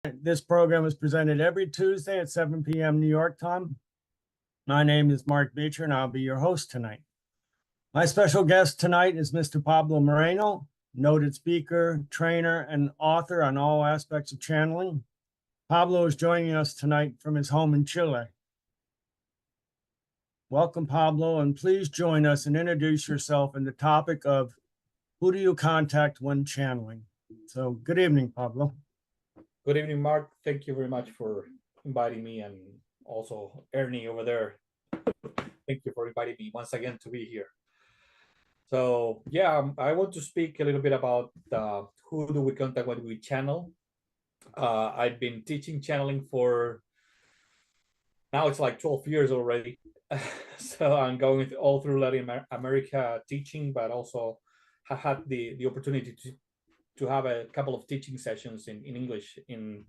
This program is presented every Tuesday at 7 p.m. New York time. My name is Mark Büchner, and I'll be your host tonight. My special guest tonight is Mr. Pablo Morano, noted speaker, trainer, and author on all aspects of channeling. Pablo is joining us tonight from his home in Chile. Welcome, Pablo, and please join us and introduce yourself in the topic of who do you contact when channeling? So good evening, Pablo. Good evening, Mark. Thank you very much for inviting me, and also Ernie over there. Thank you for inviting me once again to be here. So yeah, I want to speak a little bit about who do we contact when we channel. I've been teaching channeling for now it's like 12 years already. So I'm going all through Latin America teaching, but also have had the opportunity to have a couple of teaching sessions in English in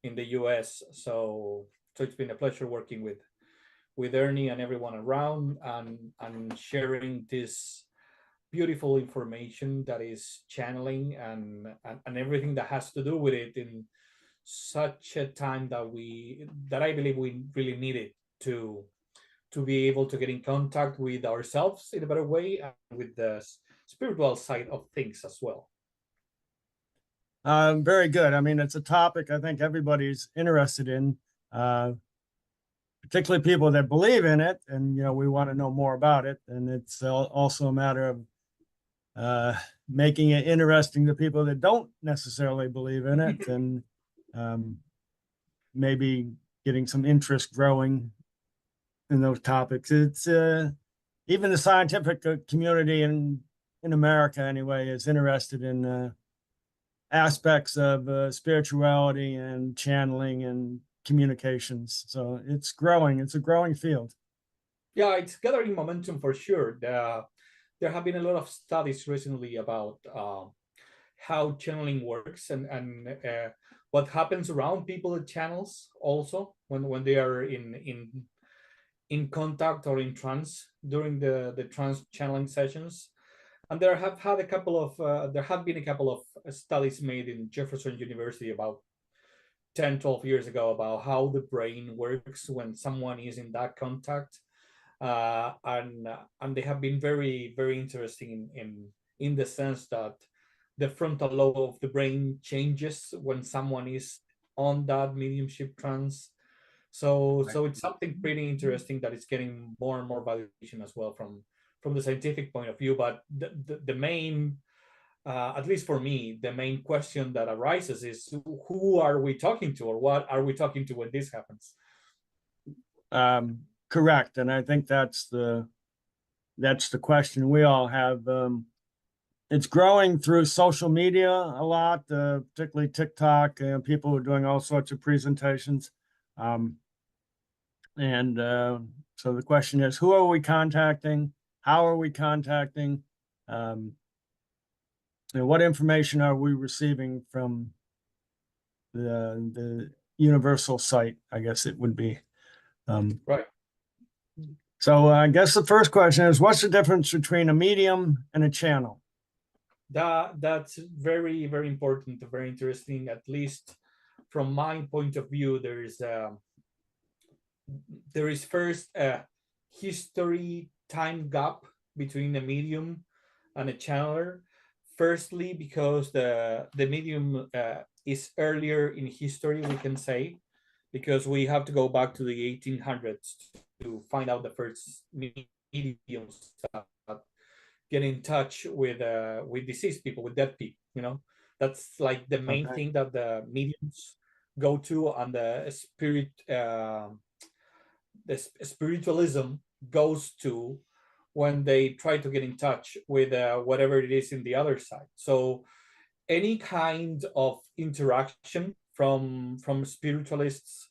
the US. So it's been a pleasure working with Ernie and everyone around, and sharing this beautiful information that is channeling and everything that has to do with it in such a time that I believe we really need it to be able to get in contact with ourselves in a better way and with the spiritual side of things as well. Very good. I mean, it's a topic I think everybody's interested in, particularly people that believe in it, and we want to know more about it. And it's also a matter of making it interesting to people that don't necessarily believe in it, and maybe getting some interest growing in those topics. It's even the scientific community in America anyway is interested in aspects of spirituality and channeling and communications. So it's growing. It's a growing field. Yeah, it's gathering momentum for sure. There have been a lot of studies recently about how channeling works and what happens around people at channels also when they are in contact or in trance during the trance channeling sessions. And there have been a couple of studies made in Jefferson University about 10-12 years ago about how the brain works when someone is in that contact, and they have been very, very interesting in the sense that the frontal lobe of the brain changes when someone is on that mediumship trance. So it's something pretty interesting that is getting more and more validation as well from the scientific point of view. But the main, at least for me, the main question that arises is who are we talking to, or what are we talking to when this happens? Correct, and I think that's the question we all have. It's growing through social media a lot, particularly TikTok. People are doing all sorts of presentations. And so the question is, who are we contacting? How are we contacting? And what information are we receiving from the universal site? I guess it would be. Right. So I guess the first question is, what's the difference between a medium and a channel? That's very, very important, very interesting. At least from my point of view, there is first a history time gap between a medium and a channeler. Firstly, because the medium is earlier in history, we can say, because we have to go back to the 1800s to find out the first mediums that get in touch with deceased people, with dead people. That's like the main thing that the mediums go to, and the spiritualism goes to when they try to get in touch with whatever it is in the other side. So any kind of interaction from spiritualists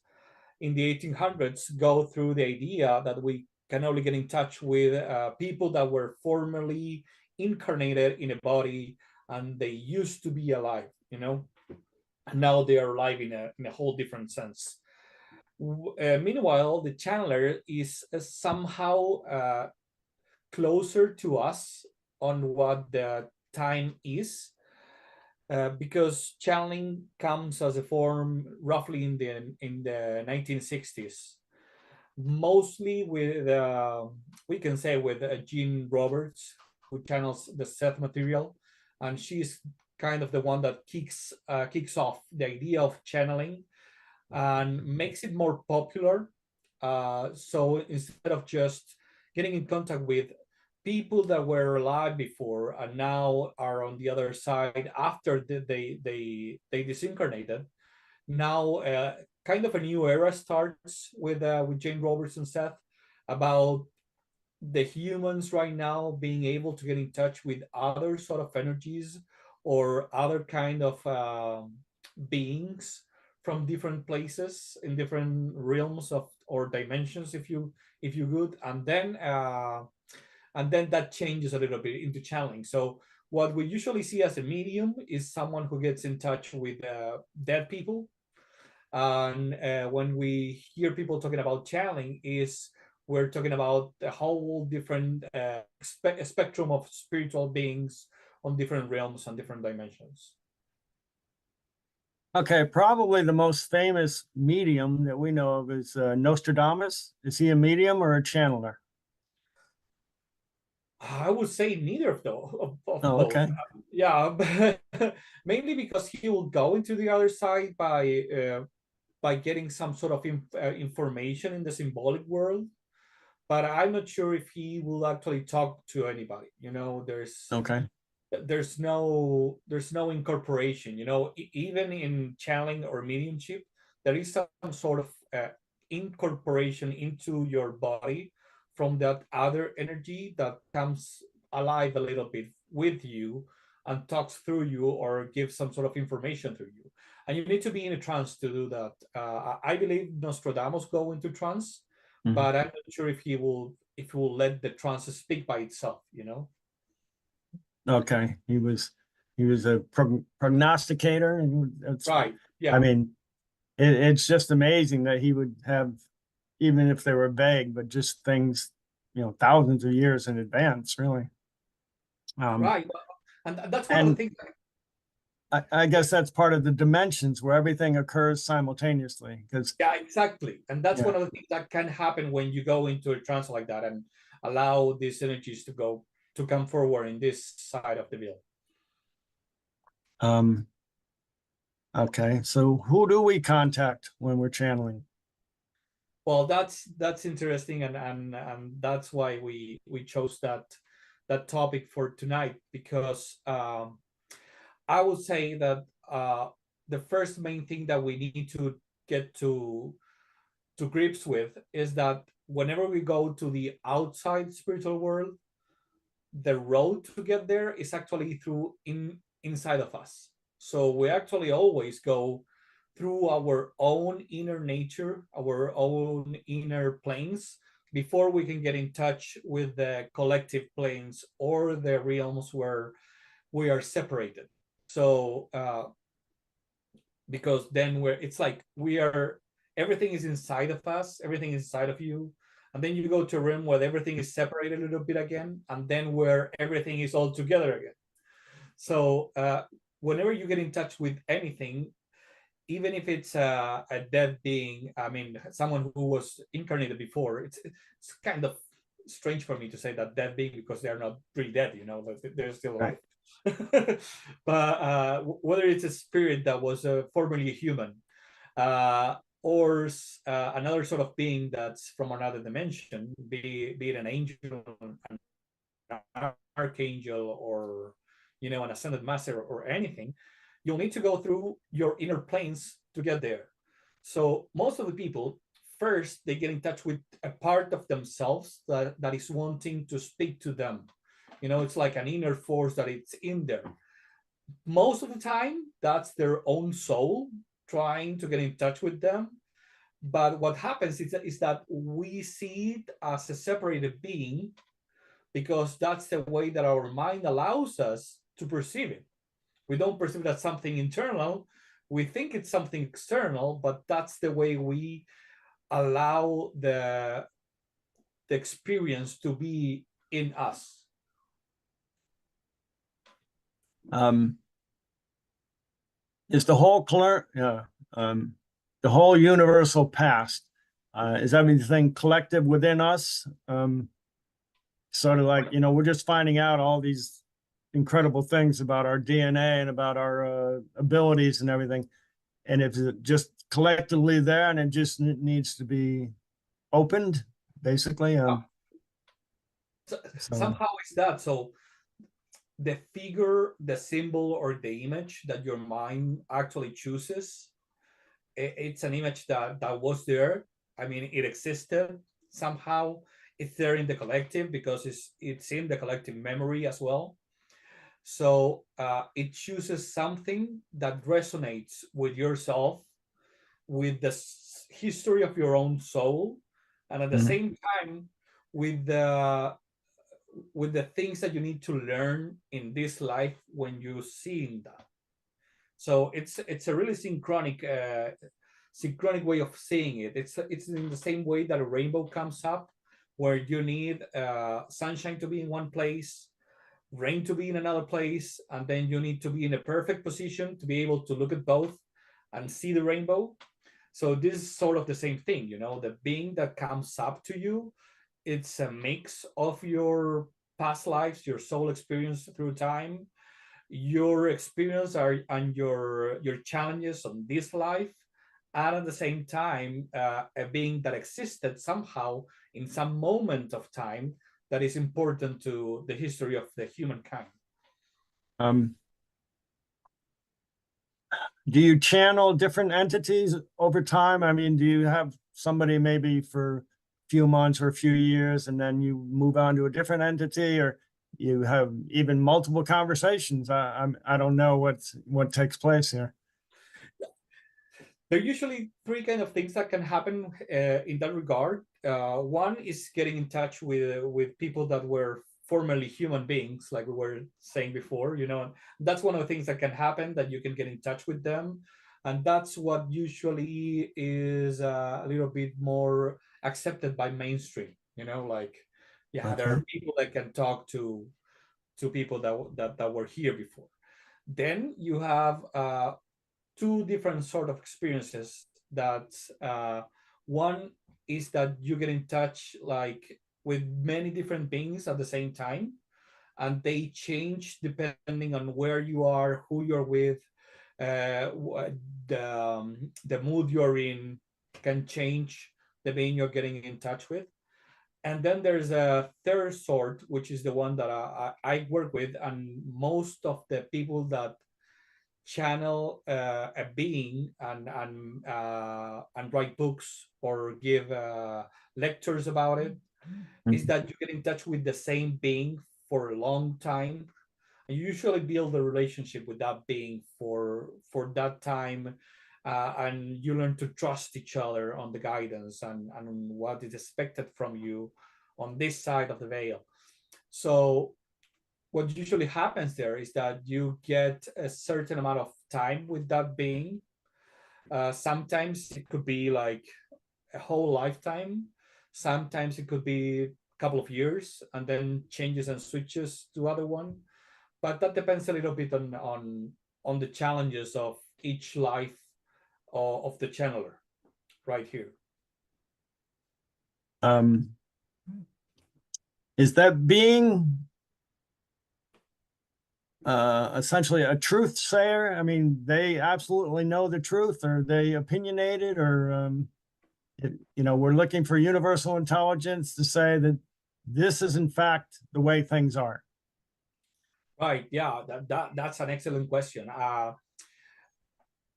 in the 1800s go through the idea that we can only get in touch with people that were formerly incarnated in a body, and they used to be alive, and now they are alive in a whole different sense. Meanwhile, the channeler is somehow closer to us on what the time is, because channeling comes as a form roughly in the 1960s, mostly with we can say with Jean Roberts, who channels the Seth material, and she's kind of the one that kicks off the idea of channeling and makes it more popular. So instead of just getting in contact with people that were alive before and now are on the other side after they disincarnated, now kind of a new era starts with Jane Roberts and Seth about the humans right now being able to get in touch with other sort of energies or other kind of beings from different places in different realms of or dimensions, if you would, and then that changes a little bit into channeling. So what we usually see as a medium is someone who gets in touch with dead people, and when we hear people talking about channeling, is we're talking about a whole different spectrum of spiritual beings on different realms and different dimensions. Okay, probably the most famous medium that we know of is Nostradamus. Is he a medium or a channeler? I would say neither of Oh, both. okay. Yeah, mainly because he will go into the other side by getting some sort of information in the symbolic world, but I'm not sure if he will actually talk to anybody. You know, Okay. there's no incorporation. You know, even in channeling or mediumship, there is some sort of incorporation into your body from that other energy that comes alive a little bit with you and talks through you or gives some sort of information through you. And you need to be in a trance to do that. I believe Nostradamus go into trance, Mhm. but I'm not sure if he will let the trance speak by itself. You know. Okay. He was a prognosticator, and Right. I Yeah. mean, it's just amazing that he would have, even if they were vague, but just things, thousands of years in advance, really. Um, Right. And that's one of the and things. I guess that's part of the dimensions where everything occurs simultaneously. Because Yeah, exactly. And that's yeah, one of the things that can happen when you go into a trance like that and allow these energies to come forward in this side of the veil. um, okay. So who do we contact when we're channeling? Well, that's interesting, and that's why we chose that topic for tonight, because I would say that the first main thing that we need to get to grips with is that whenever we go to the outside spiritual world, the road to get there is actually inside of us. So we actually always go through our own inner nature, our own inner planes, before we can get in touch with the collective planes or the realms where we are separated. So because then it's like we are, everything is inside of us, everything is inside of you, and then you go to a room where everything is separated a little bit again, and then where everything is all together again. So whenever you get in touch with anything, even if it's a dead being, I mean, someone who was incarnated before, it's kind of strange for me to say that dead being, because they're not really dead, you know, they're still Right. alive. But whether it's a spirit that was formerly a human, or another sort of being that's from another dimension, be it an angel, an archangel, or an ascended master or anything, you'll need to go through your inner planes to get there. So most of the people, first they get in touch with a part of themselves that is wanting to speak to them. It's like an inner force that it's in there. Most of the time that's their own soul trying to get in touch with them. But what happens is that we see it as a separated being, because that's the way that our mind allows us to perceive it. We don't perceive it as something internal. We think it's something external, but that's the way we allow the experience to be in us. Um, is the whole the whole universal past, is everything collective within us? Sort of like, we're just finding out all these incredible things about our DNA and about our abilities and everything. And if it's just collectively there and it just needs to be opened, basically. Somehow it's that. So the figure, the symbol, or the image that your mind actually chooses, it's an image that was there. I mean, it existed somehow. It's there in the collective because it's in the collective memory as well. So it chooses something that resonates with yourself, with the history of your own soul, and at the Mhm. same time with the things that you need to learn in this life when you see that. So it's a really synchronic way of seeing it. It's in the same way that a rainbow comes up, where you need sunshine to be in one place, rain to be in another place, and then you need to be in a perfect position to be able to look at both and see the rainbow. So this is sort of the same thing, the being that comes up to you. It's a mix of your past lives, your soul experience through time, your experience and your challenges on this life, and at the same time a being that existed somehow in some moment of time that is important to the history of the humankind. Um, do you channel different entities over time? I mean, do you have somebody maybe for a few months or a few years and then you move on to a different entity, or you have even multiple conversations? I don't know what takes place here. There are usually three kind of things that can happen in that regard. One is getting in touch with people that were formerly human beings, like we were saying before. That's one of the things that can happen, that you can get in touch with them, and that's what usually is a little bit more accepted by mainstream. Like, yeah, there Okay. are people that can talk to people that were here before. Then you have two different sort of experiences. That one is that you get in touch like with many different beings at the same time, and they change depending on where you are, who you're with, the mood you're in can change the being you're getting in touch with. And then there's a third sort, which is the one that I work with, and most of the people that channel a being and write books or give lectures about it, is that you get in touch with the same being for a long time, and you usually build a relationship with that being for that time, and you learn to trust each other on the guidance and what is expected from you on this side of the veil. So what usually happens there is that you get a certain amount of time with that being. Sometimes it could be like a whole lifetime. Sometimes it could be a couple of years and then changes and switches to other one. But that depends a little bit on the challenges of each life of the channeler right here. Is that being essentially a truth sayer? I mean, they absolutely know the truth, or are they opinionated, or we're looking for universal intelligence to say that this is in fact the way things are. Right. Yeah, that's an excellent question.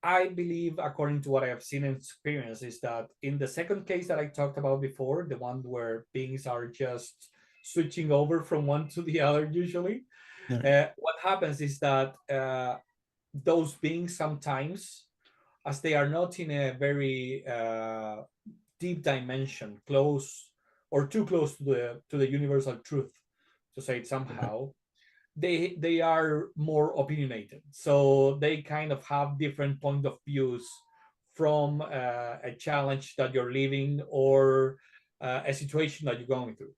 I believe, according to what I have seen and experienced, is that in the second case that I talked about before, the one where beings are just switching over from one to the other, usually, Yeah. what happens is that those beings sometimes, as they are not in a very deep dimension, close or too close to the universal truth, to say it somehow, they are more opinionated, so they kind of have different point of views from a challenge that you're living or a situation that you're going through.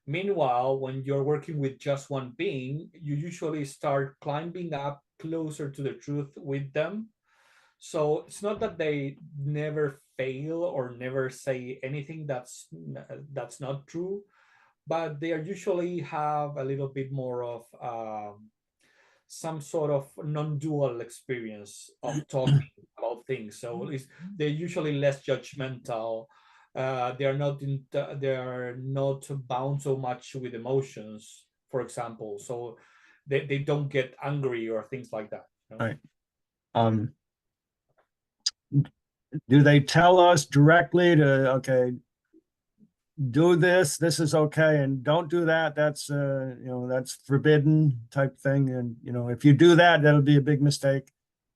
Meanwhile, when you're working with just one being, you usually start climbing up closer to the truth with them. So it's not that they never fail or never say anything that's not true, but they are usually have a little bit more of some sort of non-dual experience of talking about things. So they're usually less judgmental. They are not bound so much with emotions, for example. So they don't get angry or things like that. You know? Right. Do they tell us directly to, okay, do this, this is okay, and don't do that, that's that's forbidden type thing, and if you do that, that'll be a big mistake?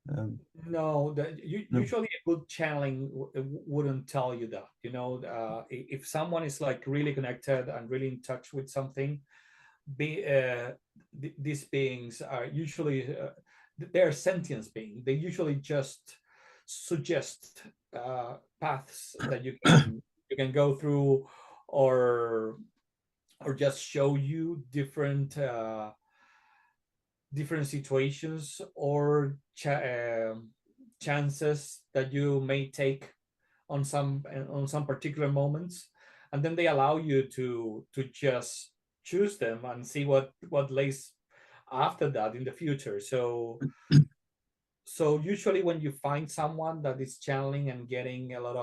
No, No. usually a good channeling wouldn't tell you that. If someone is like really connected and really in touch with something, these beings are usually they're sentient beings. They usually just suggest paths that you can go through, or just show you different situations or chances that you may take on some particular moments, and then they allow you to just choose them and see what lays after that in the future. So usually when you find someone that is channeling and getting a lot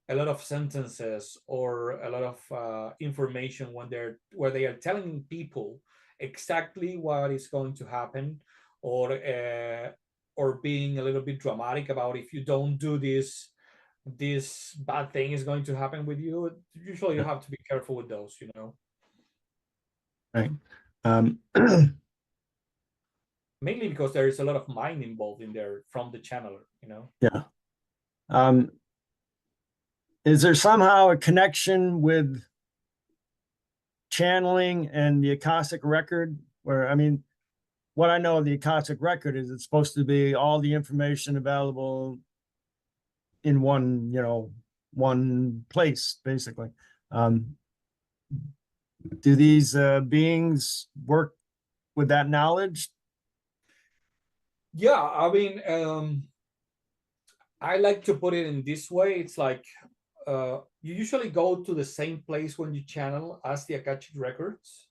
of sentences or a lot of information where they are telling people exactly what is going to happen, or being a little bit dramatic about, if you don't do this bad thing is going to happen with you. Usually you have to be careful with those. Right. Mainly because there is a lot of mind involved in there from the channeler. Yeah. Is there somehow a connection with channeling and the Akashic record? Where, I mean, what I know of the Akashic record is it's supposed to be all the information available in one place, basically. Do these beings work with that knowledge? Yeah, I mean, I like to put it in this way. It's like you usually go to the same place when you channel as the Akashic records.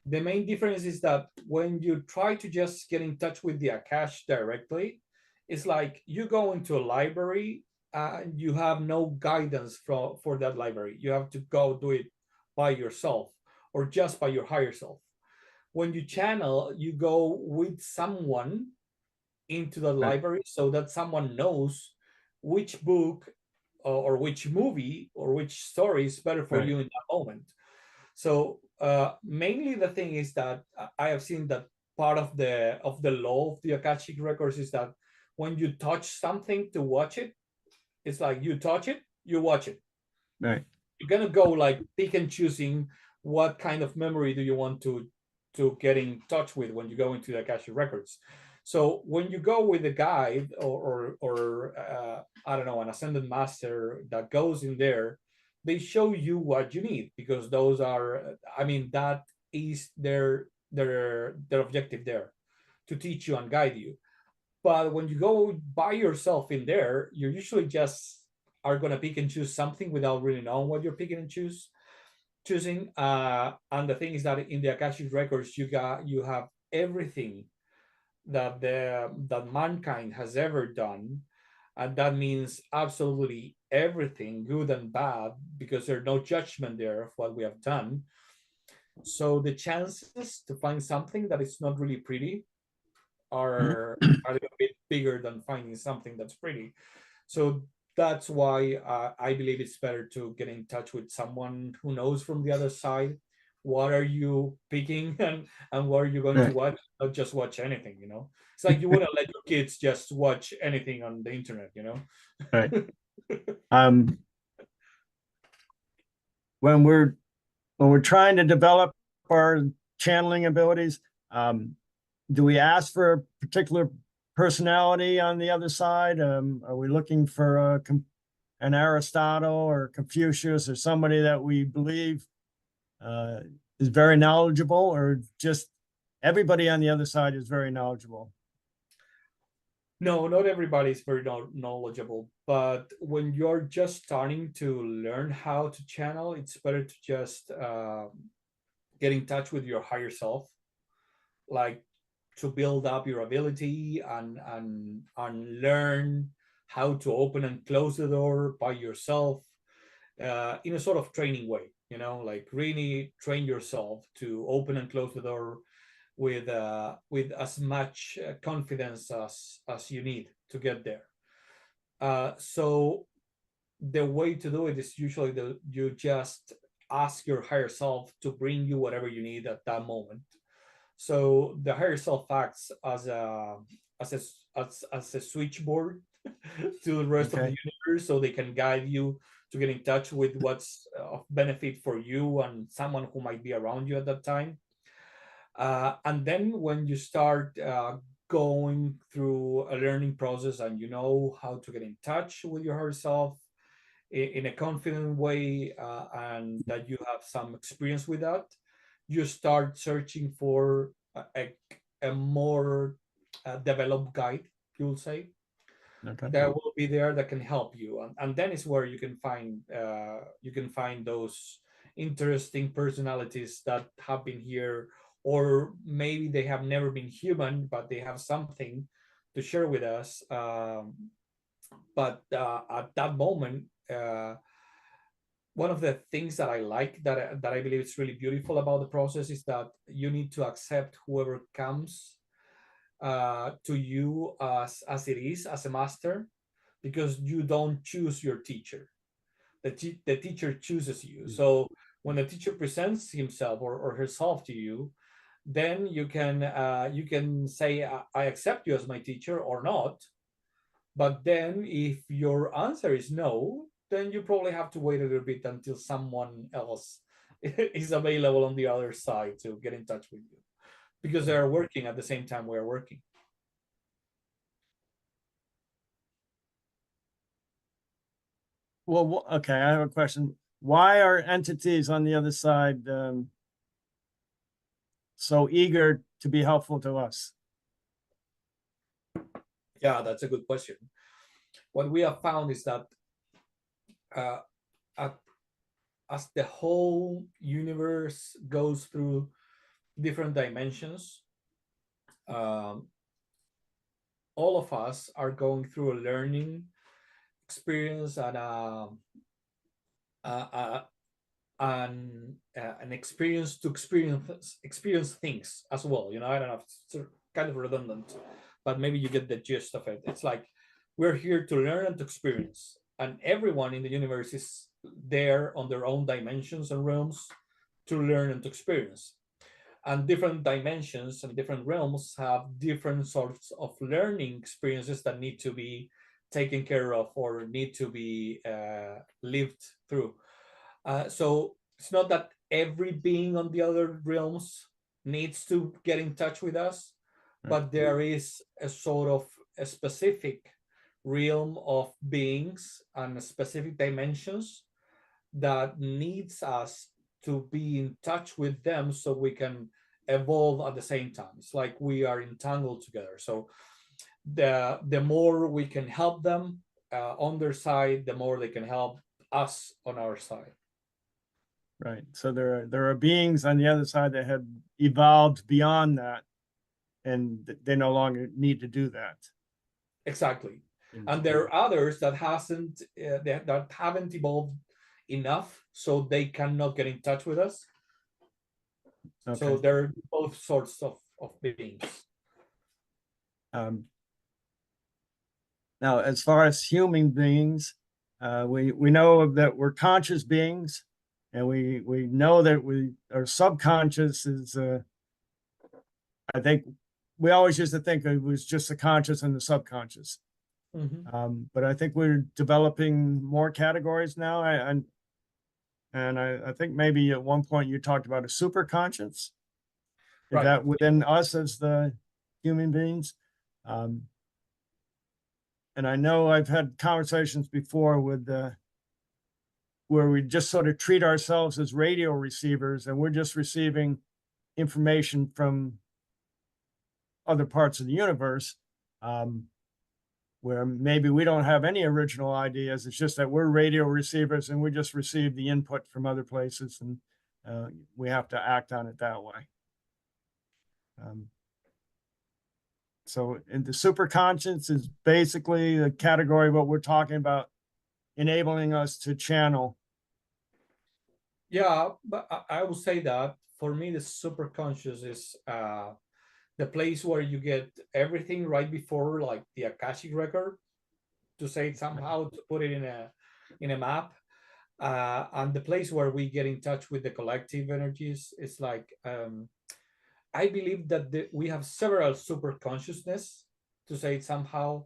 The main difference is that when you try to just get in touch with the Akash directly, it's like you go into a library and you have no guidance for that library. You have to go do it by yourself or just by your higher self. When you channel, you go with someone into the Right. library so that someone knows which book or which movie or which story is better for Right. you in that moment. So mainly the thing is that I have seen that part of the law of the Akashic records is that when you touch something to watch it, it's like you touch it, you watch it. Right. You're gonna go like pick and choosing what kind of memory do you want to get in touch with when you go into the Akashic records. So when you go with a guide or I don't know, an ascended master that goes in there, they show you what you need, because those are, I mean, that is their objective there, to teach you and guide you. But when you go by yourself in there, you usually just are gonna pick and choose something without really knowing what you're picking and choosing. And the thing is that in the Akashic records, you have everything that mankind has ever done, and that means absolutely everything, good and bad, because there's no judgment there of what we have done. So the chances to find something that is not really pretty are a little bit bigger than finding something that's pretty. So that's why I believe it's better to get in touch with someone who knows from the other side what are you picking and what are you going to Right. watch. Not just watch anything. It's like you wouldn't let your kids just watch anything on the internet. Right. Um, when we're trying to develop our channeling abilities, do we ask for a particular personality on the other side? Are we looking for an Aristotle or Confucius or somebody that we believe is very knowledgeable, or just everybody on the other side is very knowledgeable. No, not everybody is very knowledgeable, but when you're just starting to learn how to channel, it's better to just get in touch with your higher self, like to build up your ability and learn how to open and close the door by yourself in a sort of training way, you know, like really train yourself to open and close the door with as much confidence as you need to get there. So the way to do it is usually you just ask your higher self to bring you whatever you need at that moment. So the higher self acts as a switchboard to the rest of the universe, so they can guide you to get in touch with what's of benefit for you and someone who might be around you at that time. And then when you start going through a learning process and you know how to get in touch with your higher self in a confident way, and that you have some experience with that, you start searching for a more developed guide, you'll say, that will be there that can help you, and then is where you can find those interesting personalities that have been here, or maybe they have never been human but they have something to share with us. But at that moment, one of the things that I like, that I believe is really beautiful about the process, is that you need to accept whoever comes to you as it is, as a master, because you don't choose your teacher. The teacher chooses you. So when the teacher presents himself or herself to you, then you can say, I accept you as my teacher or not. But then if your answer is no, then you probably have to wait a little bit until someone else is available on the other side to get in touch with you, because they are working at the same time we are working. Well, okay, I have a question. Why are entities on the other side so eager to be helpful to us? Yeah, that's a good question. What we have found is that as the whole universe goes through different dimensions, all of us are going through a learning experience and an experience to experience things as well. You know, I don't know, it's kind of redundant, but maybe you get the gist of it. It's like we're here to learn and to experience, and everyone in the universe is there on their own dimensions and realms to learn and to experience. And different dimensions and different realms have different sorts of learning experiences that need to be taken care of or need to be lived through. So it's not that every being on the other realms needs to get in touch with us, but there is a sort of a specific realm of beings and specific dimensions that needs us to be in touch with them so we can evolve at the same time. It's like we are entangled together. So the more we can help them on their side, the more they can help us on our side. Right. So there are beings on the other side that have evolved beyond that, and they no longer need to do that. Exactly. And there are others that that haven't evolved enough, so they cannot get in touch with us. Okay. So there are both sorts of beings. Now, as far as human beings, we know that we're conscious beings, and we know that our subconscious is. I think we always used to think it was just the conscious and the subconscious. Mm-hmm. But I think we're developing more categories now. I think maybe at one point you talked about a super conscious. Is that within us as the human beings? And I know I've had conversations before with where we just sort of treat ourselves as radio receivers, and we're just receiving information from other parts of the universe, where maybe we don't have any original ideas. It's just that we're radio receivers and we just receive the input from other places, and we have to act on it that way. So in the superconscious is basically the category of what we're talking about, enabling us to channel. Yeah, but I would say that for me, the superconscious is the place where you get everything right before, like the Akashic record, to say it somehow, to put it in a map, and the place where we get in touch with the collective energies. It's like I believe that we have several super consciousness, to say it somehow,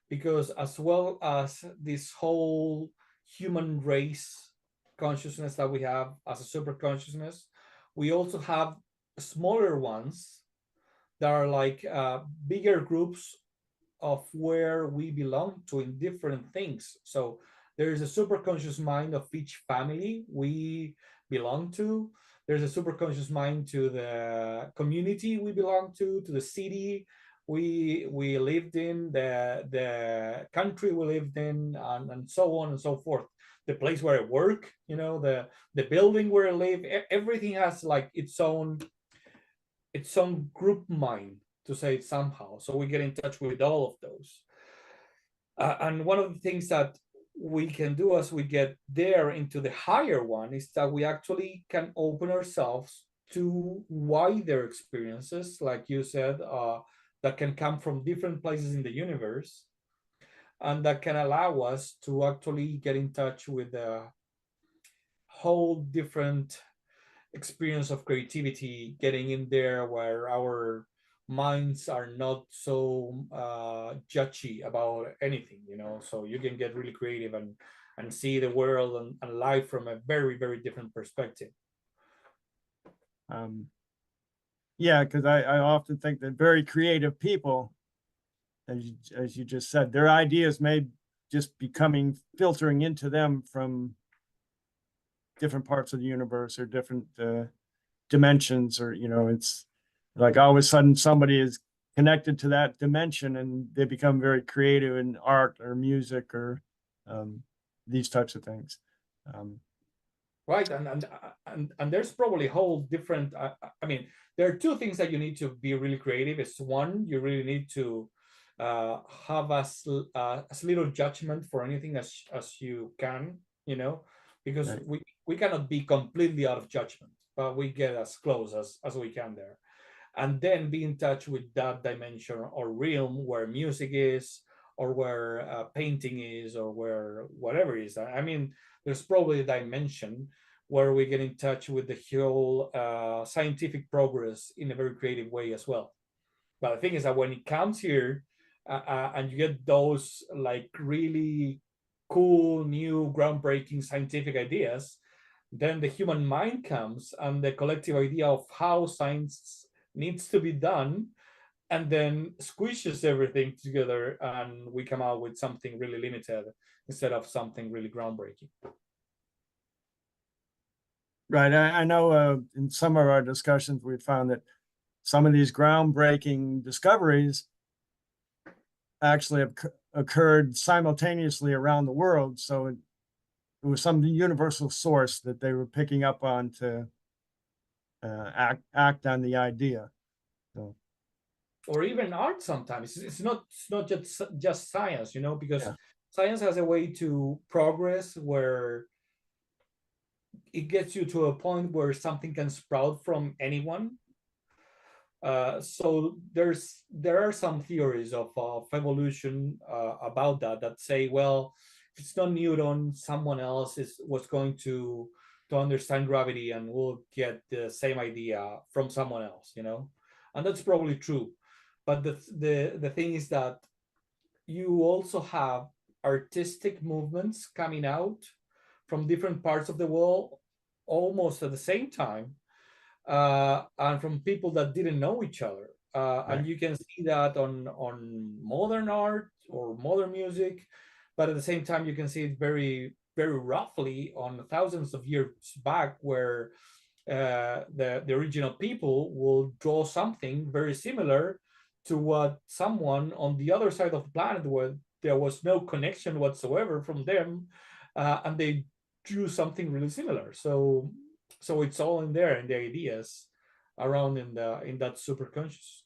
because as well as this whole human race consciousness that we have as a super consciousness, we also have smaller ones that are like bigger groups of where we belong to in different things. So there is a super conscious mind of each family we belong to. There's a super conscious mind to the community we belong to the city we lived in, the country we lived in, and so on and so forth. The place where I work, the building where I live, everything has like its own group mind, to say it somehow. So we get in touch with all of those. And one of the things that we can do as we get there into the higher one is that we actually can open ourselves to wider experiences, like you said, that can come from different places in the universe, and that can allow us to actually get in touch with a whole different experience of creativity, getting in there where our minds are not so judgy about anything, so you can get really creative and see the world and life from a very, very different perspective. Yeah, because I often think that very creative people, as you just said, their ideas may just be filtering into them from different parts of the universe or different dimensions, or it's like all of a sudden somebody is connected to that dimension and they become very creative in art or music or these types of things. Right, and there's probably whole different. I mean, there are two things that you need to be really creative. Is one, you really need to have as little judgment for anything as you can, because Right. we cannot be completely out of judgment, but we get as close as we can there, and then be in touch with that dimension or realm where music is, or where painting is, or where whatever is. I mean, there's probably a dimension where we get in touch with the whole scientific progress in a very creative way as well. But the thing is that when it comes here, and you get those like really cool, new, groundbreaking scientific ideas, then the human mind comes and the collective idea of how science needs to be done, and then squishes everything together, and we come out with something really limited instead of something really groundbreaking. Right. I know in some of our discussions, we found that some of these groundbreaking discoveries actually have occurred simultaneously around the world. So it was some universal source that they were picking up on to act on the idea. So, or even art sometimes. It's not just science, because yeah. Science has a way to progress where it gets you to a point where something can sprout from anyone. So there are some theories of evolution about that say, well, if it's not Newton, someone else was going to understand gravity, and we'll get the same idea from someone else, and that's probably true. But the thing is that you also have artistic movements coming out from different parts of the world almost at the same time, and from people that didn't know each other. Right. And you can see that on modern art or modern music, but at the same time, you can see it very, very roughly on thousands of years back, where the original people will draw something very similar to what someone on the other side of the planet, where there was no connection whatsoever from them, and they drew something really similar. So it's all in there, in the ideas around in that superconscious.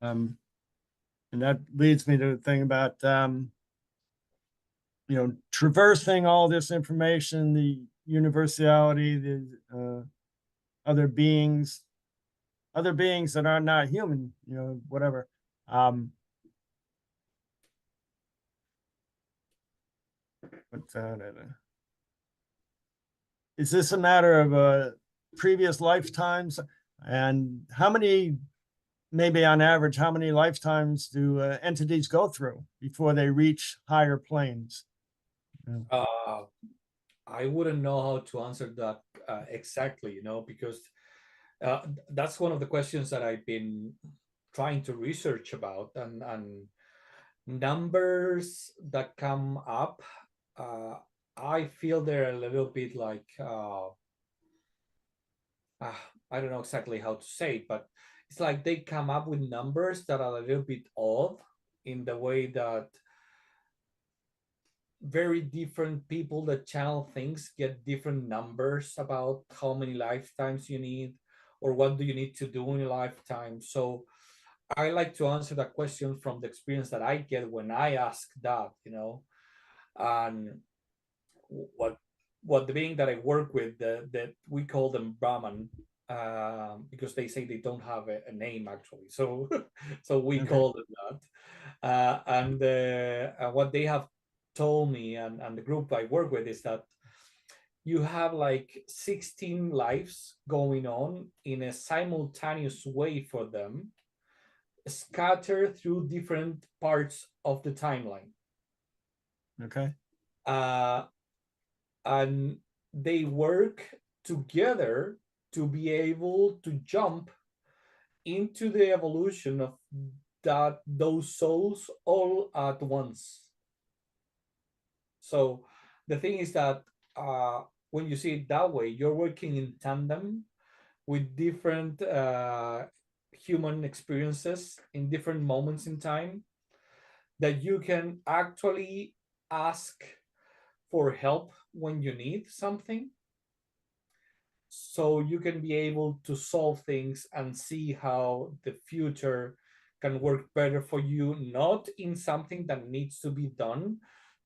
And that leads me to the thing about traversing all this information, the universality, the other beings that are not human, whatever. Is this a matter of previous lifetimes? And maybe on average, how many lifetimes do entities go through before they reach higher planes? I wouldn't know how to answer that exactly, because that's one of the questions that I've been trying to research about, and numbers that come up, I feel they're a little bit like I don't know exactly how to say it, but it's like they come up with numbers that are a little bit odd, in the way that very different people that channel things get different numbers about how many lifetimes you need, or what do you need to do in a lifetime. So I like to answer that question from the experience that I get when I ask that, and what the being that I work with, that we call them Brahman, because they say they don't have a name actually. So so we Okay. call them that. And what they have told me, and the group I work with, is that you have like 16 lives going on in a simultaneous way for them, scattered through different parts of the timeline. Okay. And they work together to be able to jump into the evolution of those souls all at once. So the thing is that when you see it that way, you're working in tandem with different human experiences in different moments in time, that you can actually ask for help when you need something, so you can be able to solve things and see how the future can work better for you, not in something that needs to be done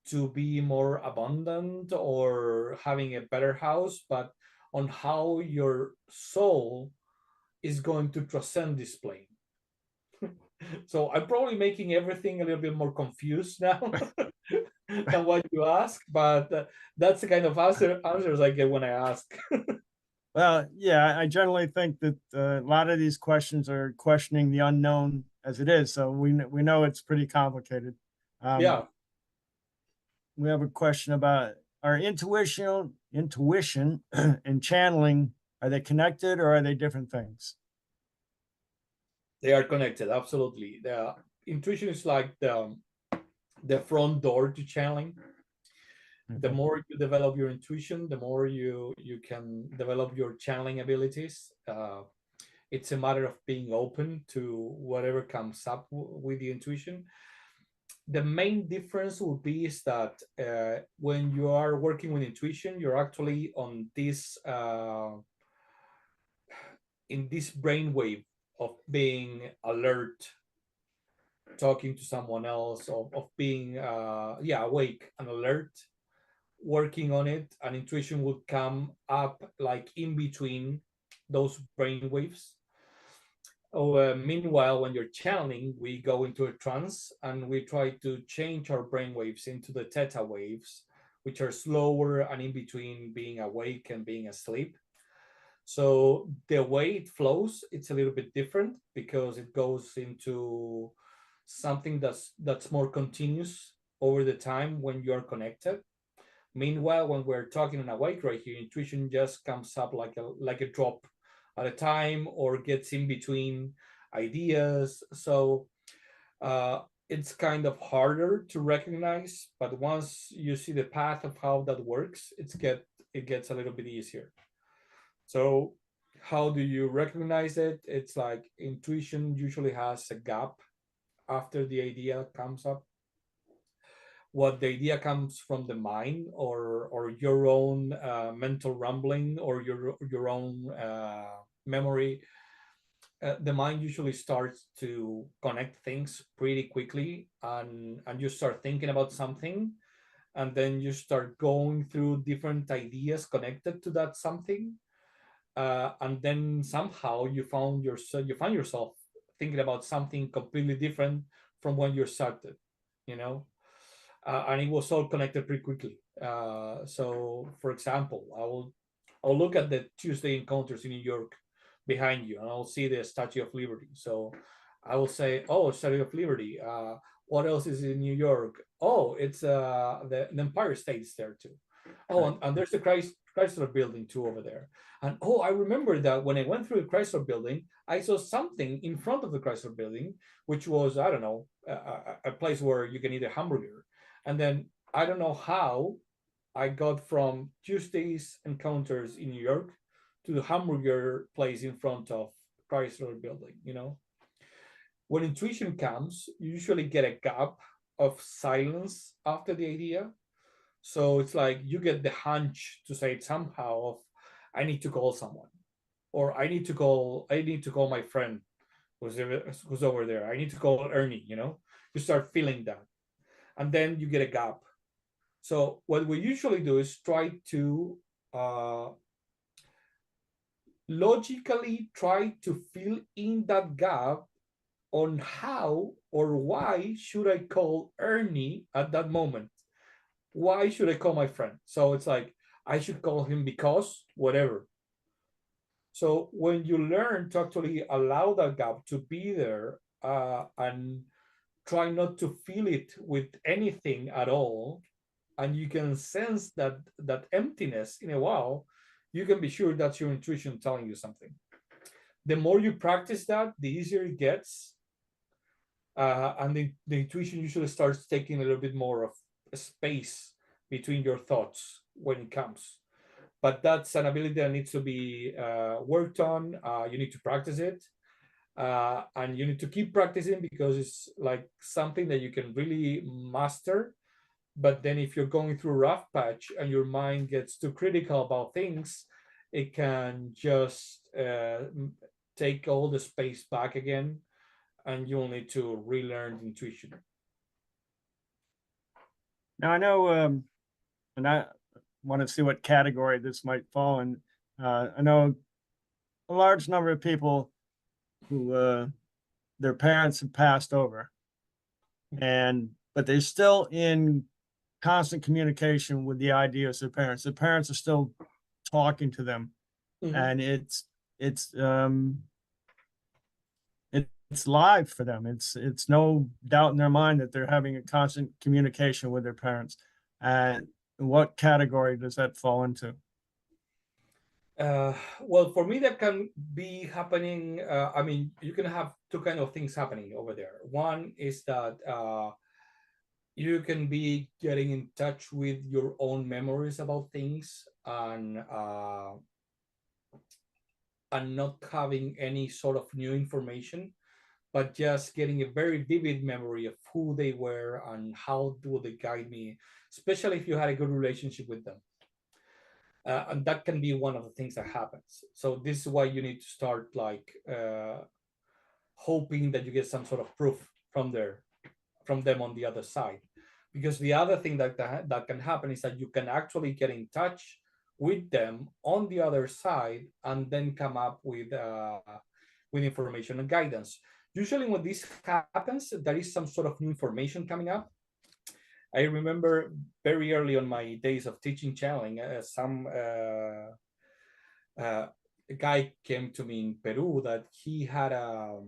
to be more abundant or having a better house, but on how your soul is going to transcend this plane. So I'm probably making everything a little bit more confused now than what you ask, but that's the kind of answers I get when I ask. Well, yeah, I generally think that a lot of these questions are questioning the unknown as it is. So we know it's pretty complicated. Yeah. We have a question about our intuition and channeling. Are they connected or are they different things? They are connected, absolutely. The intuition is like the front door to channeling. The Okay. more you develop your intuition, the more you can develop your channeling abilities. It's a matter of being open to whatever comes up with the intuition. The main difference would be is that when you are working with intuition, you're actually on this in this brainwave of being alert, talking to someone else, of being awake and alert, working on it, and intuition would come up like in between those brain waves. Meanwhile, when you're channeling, we go into a trance and we try to change our brain waves into the theta waves, which are slower and in between being awake and being asleep. So the way it flows, it's a little bit different, because it goes into something that's more continuous over the time when you're connected. Meanwhile, when we're talking in awake right here, intuition just comes up like a drop at a time, or gets in between ideas. So it's kind of harder to recognize, but once you see the path of how that works, it gets a little bit easier. So How do you recognize it? It's like intuition usually has a gap after the idea comes up. What the idea comes from the mind, or your own mental rambling, or your own memory. The mind usually starts to connect things pretty quickly, and you start thinking about something, and then you start going through different ideas connected to that something, and then somehow you find yourself thinking about something completely different from when you started, you know. And it was all connected pretty quickly. So, for example, I'll look at the Tuesday encounters in New York behind you, and I'll see the Statue of Liberty. So, I will say, "Oh, Statue of Liberty. What else is in New York? Oh, it's the Empire State is there too. Oh, Right. and there's the Chrysler Building too over there. And oh, I remember that when I went through the Chrysler Building, I saw something in front of the Chrysler Building, which was, I don't know, a place where you can eat a hamburger. And then I don't know how I got from Tuesday's encounters in New York to the hamburger place in front of Chrysler Building. You know, when intuition comes, you usually get a gap of silence after the idea. So it's like you get the hunch to say it somehow of, I need to call someone, or I need to call my friend who's over there. I need to call Ernie. You know, you start feeling that, and then you get a gap. So what we usually do is try to uh, logically try to fill in that gap on how or why should I call Ernie at that moment? Why should I call my friend? So it's like I should call him because whatever. So when you learn to actually allow that gap to be there, and try not to fill it with anything at all, and you can sense that emptiness in a while, you can be sure that's your intuition telling you something. The more you practice that, the easier it gets, and the intuition usually starts taking a little bit more of a space between your thoughts when it comes. But that's an ability that needs to be worked on. You need to practice it, and you need to keep practicing, because it's like something that you can really master. But then if you're going through a rough patch and your mind gets too critical about things, it can just take all the space back again, and you'll need to relearn intuition. Now I know, and I want to see what category this might fall in. I know a large number of people who their parents have passed over, and but they're still in constant communication with the ideas of their parents. The parents are still talking to them, Mhm. and it's it's live for them. It's no doubt in their mind that they're having a constant communication with their parents. And what category does that fall into? Well, for me, that can be happening. I mean, you can have two kind of things happening over there. One is that you can be getting in touch with your own memories about things, and not having any sort of new information, but just getting a very vivid memory of who they were and how do they guide me, especially if you had a good relationship with them. And that can be one of the things that happens. So this is why you need to start like hoping that you get some sort of proof from them on the other side. Because the other thing that can happen is that you can actually get in touch with them on the other side, and then come up with information and guidance. Usually when this happens, there is some sort of new information coming up. I remember very early on my days of teaching channeling, some a guy came to me in Peru that he had a,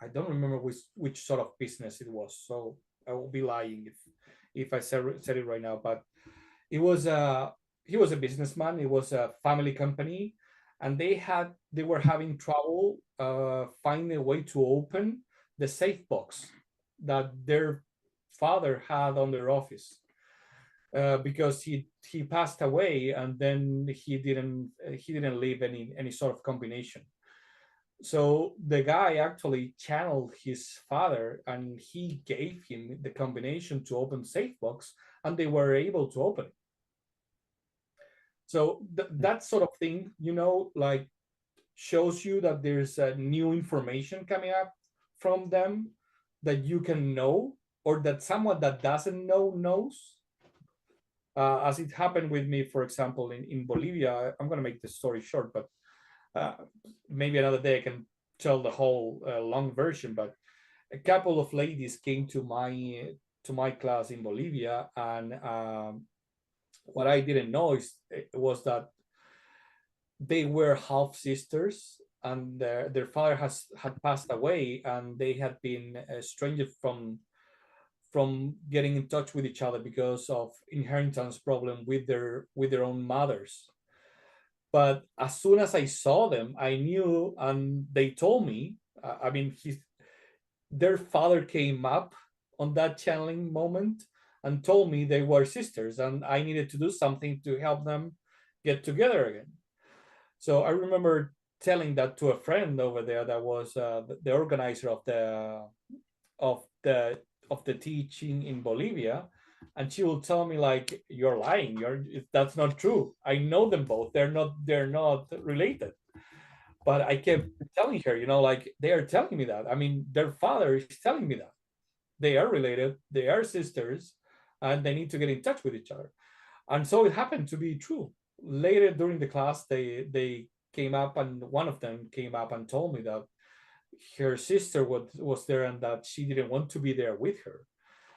I don't remember which sort of business it was, so I will be lying if I said it right now. But it was a he was a businessman. It was a family company, and they were having trouble finding a way to open the safe box that their father had on their office. because he passed away, and then he didn't leave any sort of combination. So the guy actually channeled his father, and he gave him the combination to open safe box, and they were able to open it. So that sort of thing, like, shows you that there's new information coming up from them that you can know, or that someone that doesn't know knows. As it happened with me, for example, in Bolivia. I'm going to make the story short, but maybe another day I can tell the whole long version. But a couple of ladies came to my class in Bolivia, and what I didn't know was that they were half sisters, and their father had passed away, and they had been estranged from getting in touch with each other because of inheritance problem with their own mothers. But as soon as I saw them, I knew, and they told me. I mean, their father came up on that channeling moment and told me they were sisters, and I needed to do something to help them get together again. So I remember telling that to a friend over there that was the organizer of the of the teaching in Bolivia, and she will tell me like, "You're lying. That's not true. I know them both. They're not related." But I kept telling her, like, they are telling me that. I mean, their father is telling me that they are related, they are sisters, and they need to get in touch with each other. And so it happened to be true. Later during the class, they came up, and one of them came up and told me that her sister was there, and that she didn't want to be there with her.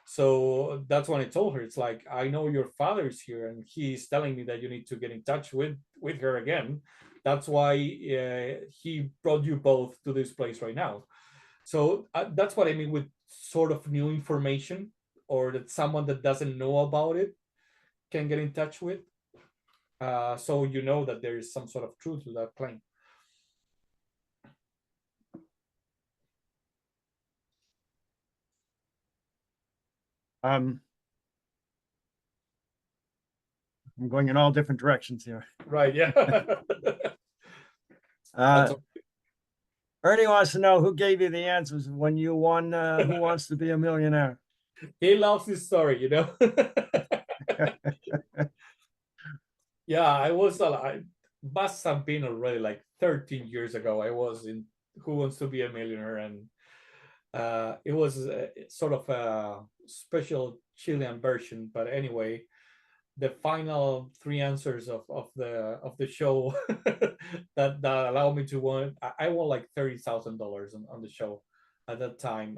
So that's when I told her, it's like, I know your father is here, and he's telling me that you need to get in touch with her again. That's why he brought you both to this place right now. So that's what I mean with sort of new information, or that someone that doesn't know about it can get in touch with. So you know that there is some sort of truth to that claim. I'm going in all different directions here. Right. Yeah. Uh, Ernie wants to know who gave you the answers when you won Who Wants to Be a Millionaire? He loves this story, Yeah, I must have been already like 13 years ago. I was in Who Wants to Be a Millionaire, and it was sort of a special Chilean version. But anyway, the final three answers of the show that allowed me to win. I won like $30,000 on the show at that time.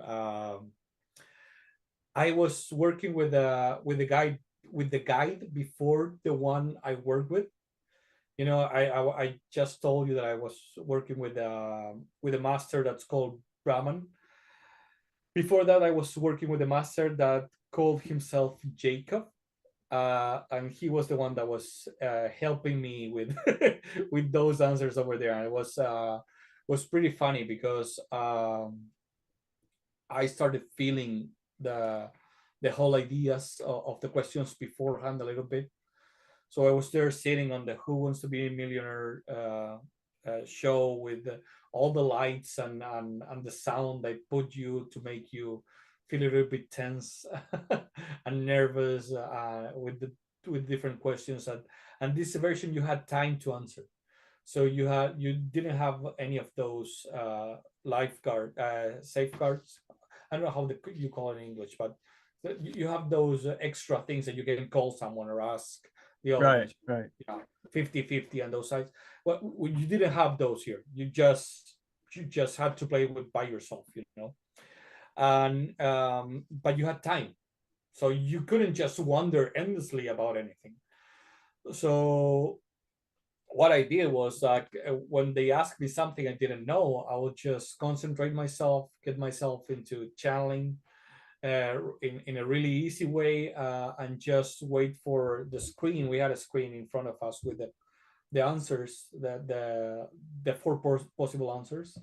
I was working with the guide before the one I worked with. I just told you that I was working with a master that's called Brahman. Before that, I was working with a master that called himself Jacob, and he was the one that was helping me with with those answers over there. And it was pretty funny because I started feeling the whole ideas of the questions beforehand a little bit. So I was there sitting on the Who Wants to Be a Millionaire show with all the lights and the sound they put you to make you feel a little bit tense and nervous with different questions. And this version you had time to answer. So you didn't have any of those safeguards. I don't know how you call it in English, but you have those extra things that you can call someone or ask the audience. Right. 50-50 on those sides. Well, you didn't have those here. You just had to play with by yourself, and but you had time, so you couldn't just wonder endlessly about anything. So what I did was like, when they asked me something I didn't know, I would just concentrate myself, get myself into channeling in a really easy way, and just wait for the screen. We had a screen in front of us with the answers, the four possible answers,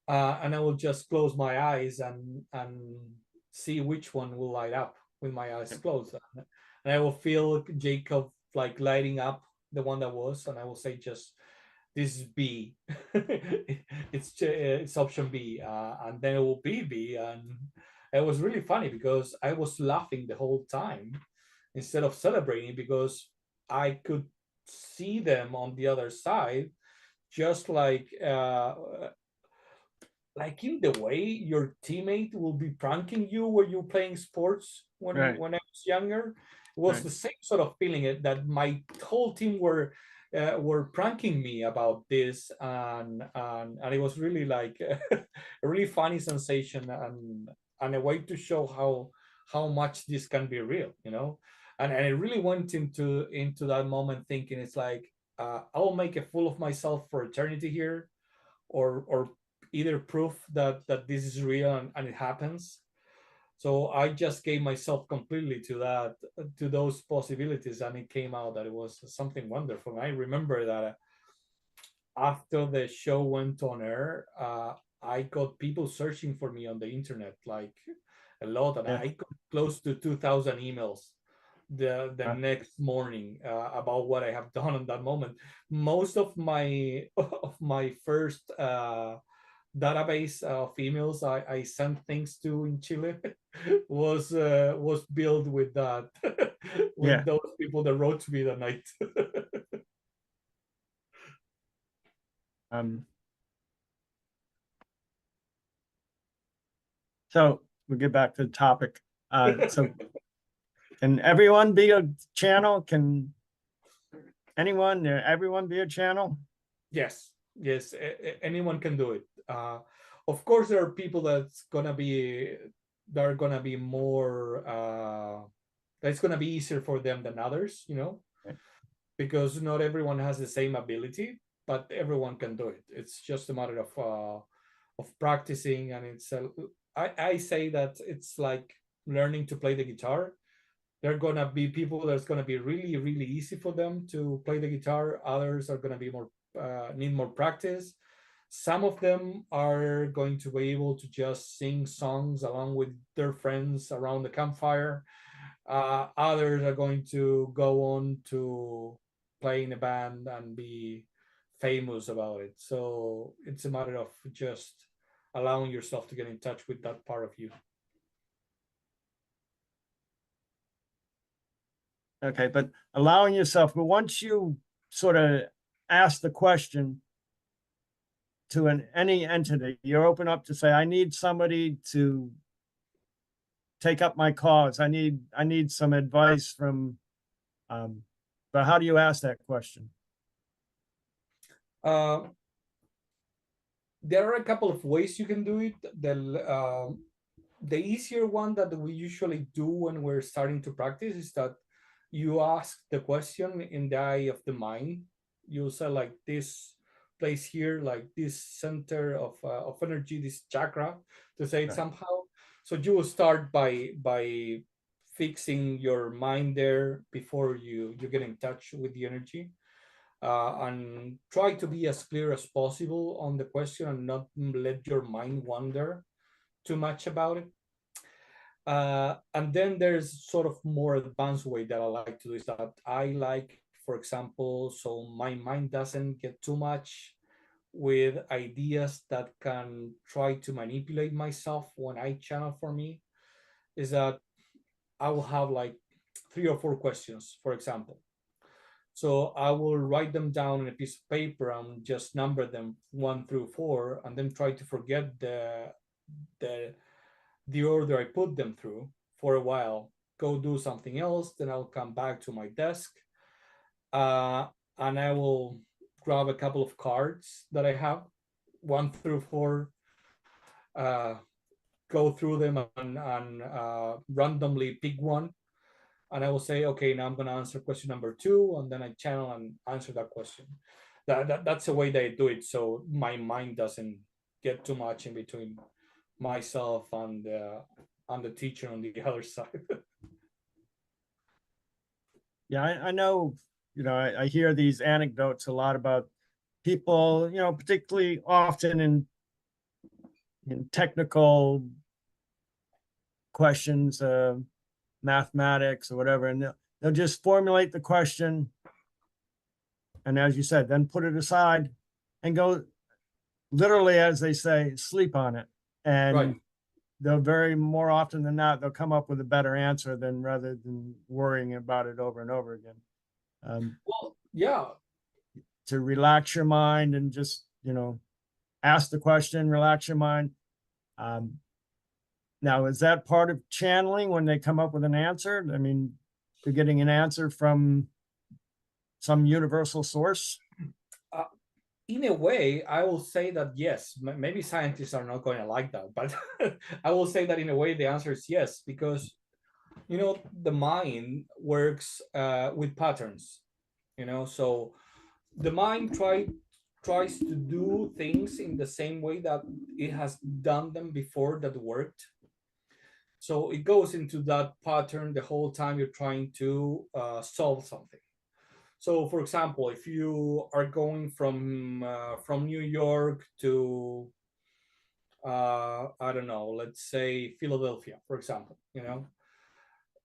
and I will just close my eyes and see which one will light up with my eyes closed. and I will feel Jacob like lighting up, the one that was, and I will say just this is B. It's option B, and then it will be B, and it was really funny because I was laughing the whole time instead of celebrating because I could see them on the other side, just like in the way your teammate will be pranking you when you're playing sports Right. when I was younger. It was Right. the same sort of feeling that my whole team were pranking me about this, and it was really like a really funny sensation, and a way to show how much this can be real, you know. And I really went into that moment thinking it's like I'll make a fool of myself for eternity here, or either proof that this is real and it happens. So I just gave myself completely to those possibilities, and it came out that it was something wonderful. I remember that after the show went on air, I got people searching for me on the internet, like a lot, and Yeah. I got close to 2,000 emails the Uh, next morning about what I have done in that moment. Most of my of my first database of emails I sent things to in Chile was built with that yeah. with those people that wrote to me that night. Um, so we'll get back to the topic. So can everyone be a channel? Can everyone be a channel? Yes, yes, anyone can do it. Of course, there are people that are gonna be more that's gonna be easier for them than others, you know, Right. because not everyone has the same ability, but everyone can do it. It's just a matter of practicing, and I say that it's like learning to play the guitar. There are gonna be people that's gonna be really really easy for them to play the guitar. Others are gonna be more need more practice. Some of them are going to be able to just sing songs along with their friends around the campfire. Others are going to go on to play in a band and be famous about it. So it's a matter of just allowing yourself to get in touch with that part of you. Okay, but allowing yourself, but once you sort of ask the question to any entity, you're open up to say, I need somebody to take up my cause. I need some advice from, but how do you ask that question? Uh, there are a couple of ways you can do it. The easier one that we usually do when we're starting to practice is that you ask the question in the eye of the mind. You say like this place here, like this center of energy, this chakra, to say it Right. somehow. So you will start by fixing your mind there before you get in touch with the energy, and try to be as clear as possible on the question and not let your mind wander too much about it. And then there's sort of more advanced way that I like to do is that I like, for example, so my mind doesn't get too much with ideas that can try to manipulate myself when I channel for me, is that I will have like 3 or 4 questions, for example. So I will write them down on a piece of paper and just number them 1 through 4, and then try to forget the the order I put them through for a while. Go do something else, then I'll come back to my desk, uh, and I will grab a couple of cards that I have 1 through 4, uh, go through them and randomly pick one, and I will say, okay, now I'm going to answer question number 2, and then I channel and answer that question. That's the way they do it, so my mind doesn't get too much in between myself and the teacher on the other side. Yeah, I know, I hear these anecdotes a lot about people, particularly often in technical questions, mathematics or whatever, and they'll just formulate the question. And as you said, then put it aside and go literally, as they say, sleep on it. And Right. they'll very more often than not, they'll come up with a better answer than rather than worrying about it over and over again. Well, yeah. To relax your mind and just, ask the question, relax your mind. Now, is that part of channeling when they come up with an answer? I mean, they're getting an answer from some universal source? In a way, I will say that yes. Maybe scientists are not going to like that, but I will say that in a way the answer is yes, because the mind works with patterns. So the mind tries to do things in the same way that it has done them before that worked. So it goes into that pattern the whole time you're trying to solve something. So, for example, if you are going from New York to I don't know, let's say Philadelphia, for example,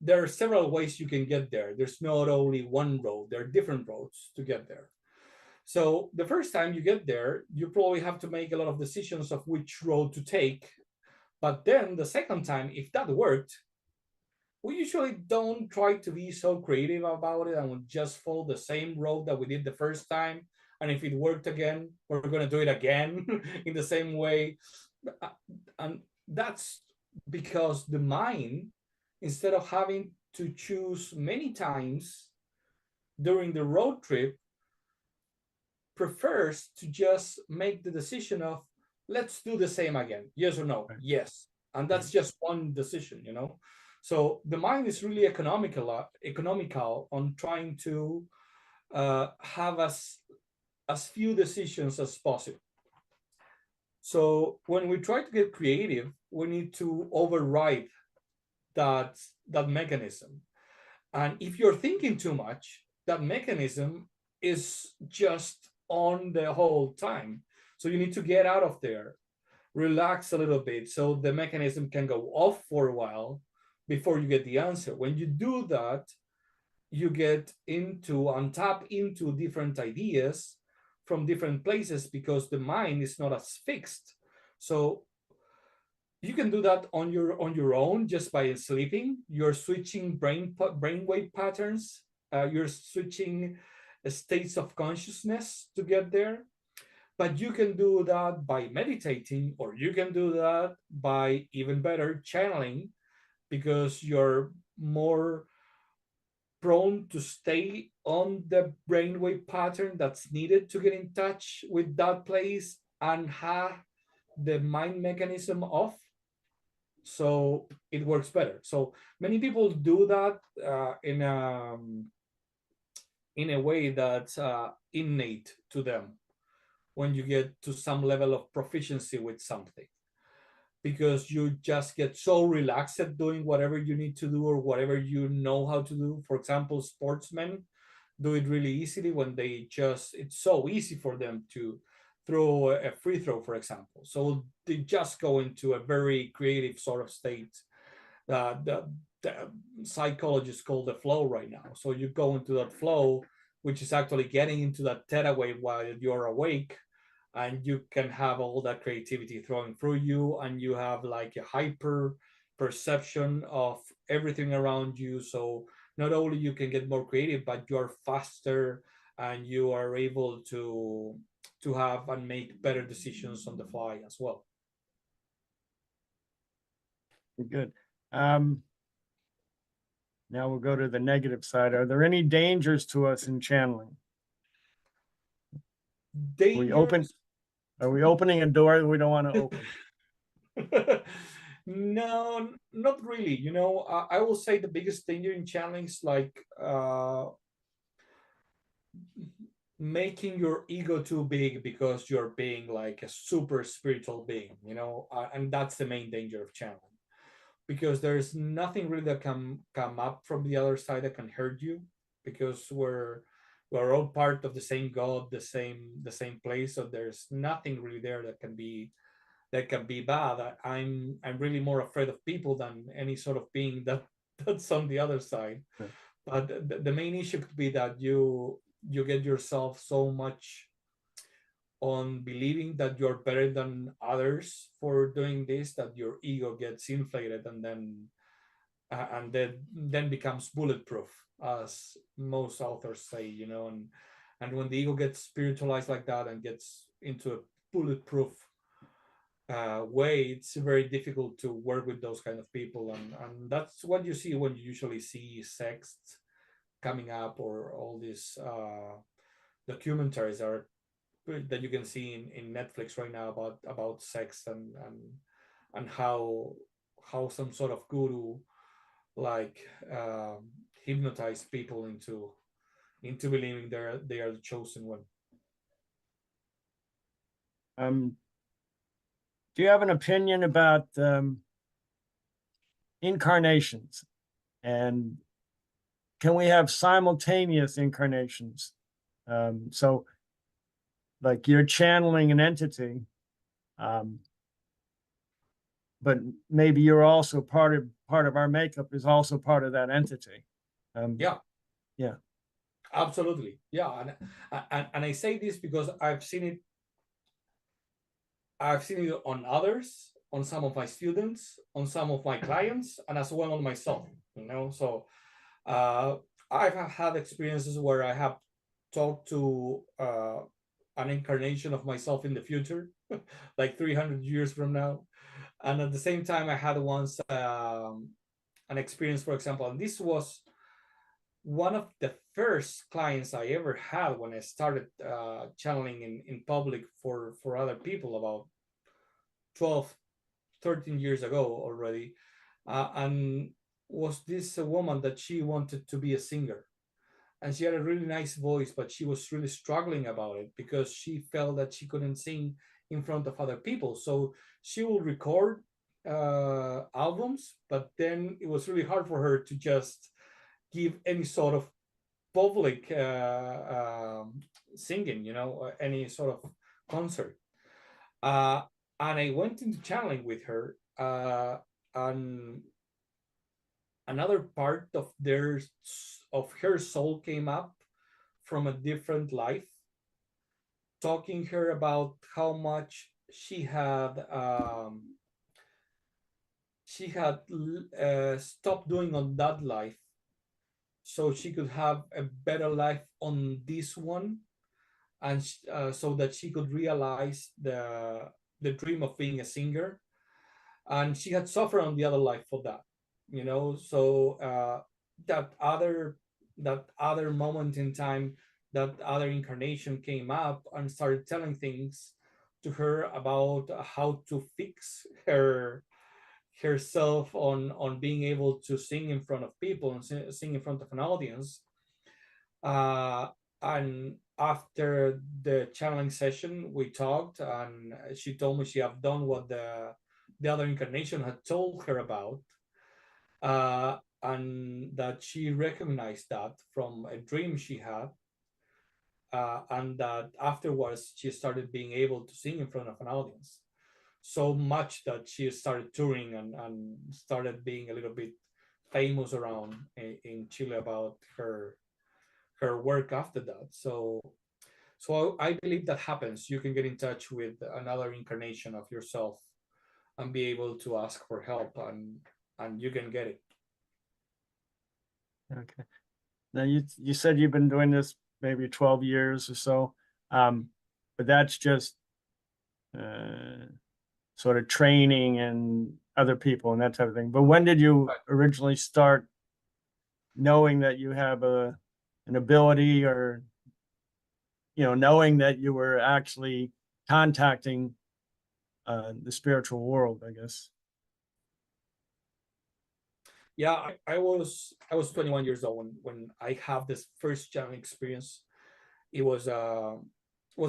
there are several ways you can get there. There's not only one road; there are different roads to get there. So the first time you get there, you probably have to make a lot of decisions of which road to take. But then the second time, if that worked, we usually don't try to be so creative about it and we just follow the same road that we did the first time. And if it worked again, we're going to do it again in the same way. And that's because the mind, instead of having to choose many times during the road trip, prefers to just make the decision of let's do the same again, yes or no. Right. Yes, and that's just one decision. So the mind is really economical on trying to have as few decisions as possible. So when we try to get creative, we need to override that mechanism. And if you're thinking too much, that mechanism is just on the whole time. So you need to get out of there, relax a little bit so the mechanism can go off for a while before you get the answer. When you do that, you get into and tap into different ideas from different places because the mind is not as fixed. So you can do that on your own just by sleeping. You're switching brainwave patterns. You're switching states of consciousness to get there. But you can do that by meditating, or you can do that by, even better, channeling, because you're more prone to stay on the brainwave pattern that's needed to get in touch with that place and have the mind mechanism off. So it works better. So many people do that in a way that's innate to them when you get to some level of proficiency with something, because you just get so relaxed at doing whatever you need to do or whatever you know how to do. For example, sportsmen do it really easily when it's so easy for them to throw a free throw, for example. So they just go into a very creative sort of state that the psychologists call the flow right now. So you go into that flow, which is actually getting into that theta wave while you're awake, and you can have all that creativity flowing through you, and you have like a hyper perception of everything around you. So not only you can get more creative, but you're faster and you are able to have and make better decisions on the fly as well. Good. Now we'll go to the negative side. Are there any dangers to us in channeling? Are we opening a door that we don't want to open? No, not really. I will say the biggest danger in channeling is like making your ego too big because you're being like a super spiritual being, and that's the main danger of channeling, because there's nothing really that can come up from the other side that can hurt you, because we're all part of the same God, the same place. So there's nothing really there that can be bad. I'm really more afraid of people than any sort of being that's on the other side. Sure. But the main issue could be that you get yourself so much on believing that you're better than others for doing this that your ego gets inflated, and then becomes bulletproof, as most authors say, and when the ego gets spiritualized like that and gets into a bulletproof way, it's very difficult to work with those kind of people, and that's what you see when you usually see sex coming up, or all these documentaries that you can see in Netflix right now about sex, and how some sort of guru like hypnotize people into believing they are the chosen one. Do you have an opinion about incarnations, and can we have simultaneous incarnations? So like you're channeling an entity, but maybe you're also part of our makeup is also part of that entity. Yeah, yeah, absolutely. Yeah, and I say this because I've seen it on others, on some of my students, on some of my clients, and as well on myself. So uh, I've had experiences where I have talked to an incarnation of myself in the future, like 300 years from now, and at the same time, I had once an experience, for example, and this was one of the first clients I ever had when I started channeling in public for other people about 12, 13 years ago already. And was this a woman that she wanted to be a singer? And she had a really nice voice, but she was really struggling about it because she felt that she couldn't sing in front of other people. So she will record albums, but then it was really hard for her to just give any sort of public singing, any sort of concert. Uh, and I went into channeling with her, and another part of her soul came up from a different life, talking her about how much she had stopped doing on that life so she could have a better life on this one, and so that she could realize the dream of being a singer. And she had suffered on the other life for that, so that other moment in time, that other incarnation came up and started telling things to her about how to fix herself on being able to sing in front of people and sing in front of an audience. And after the channeling session, we talked, and she told me she had done what the other incarnation had told her about, and that she recognized that from a dream she had, and that afterwards she started being able to sing in front of an audience so much that she started touring and started being a little bit famous around in Chile about her work after that. So I believe that happens. You can get in touch with another incarnation of yourself and be able to ask for help, and you can get it. okay. Now you said you've been doing this maybe 12 years or so, but that's just sort of training and other people and that type of thing. But when did you originally start knowing that you have an ability, or knowing that you were actually contacting the spiritual world, I guess? Yeah, I was 21 years old when I have this first channeling experience. It was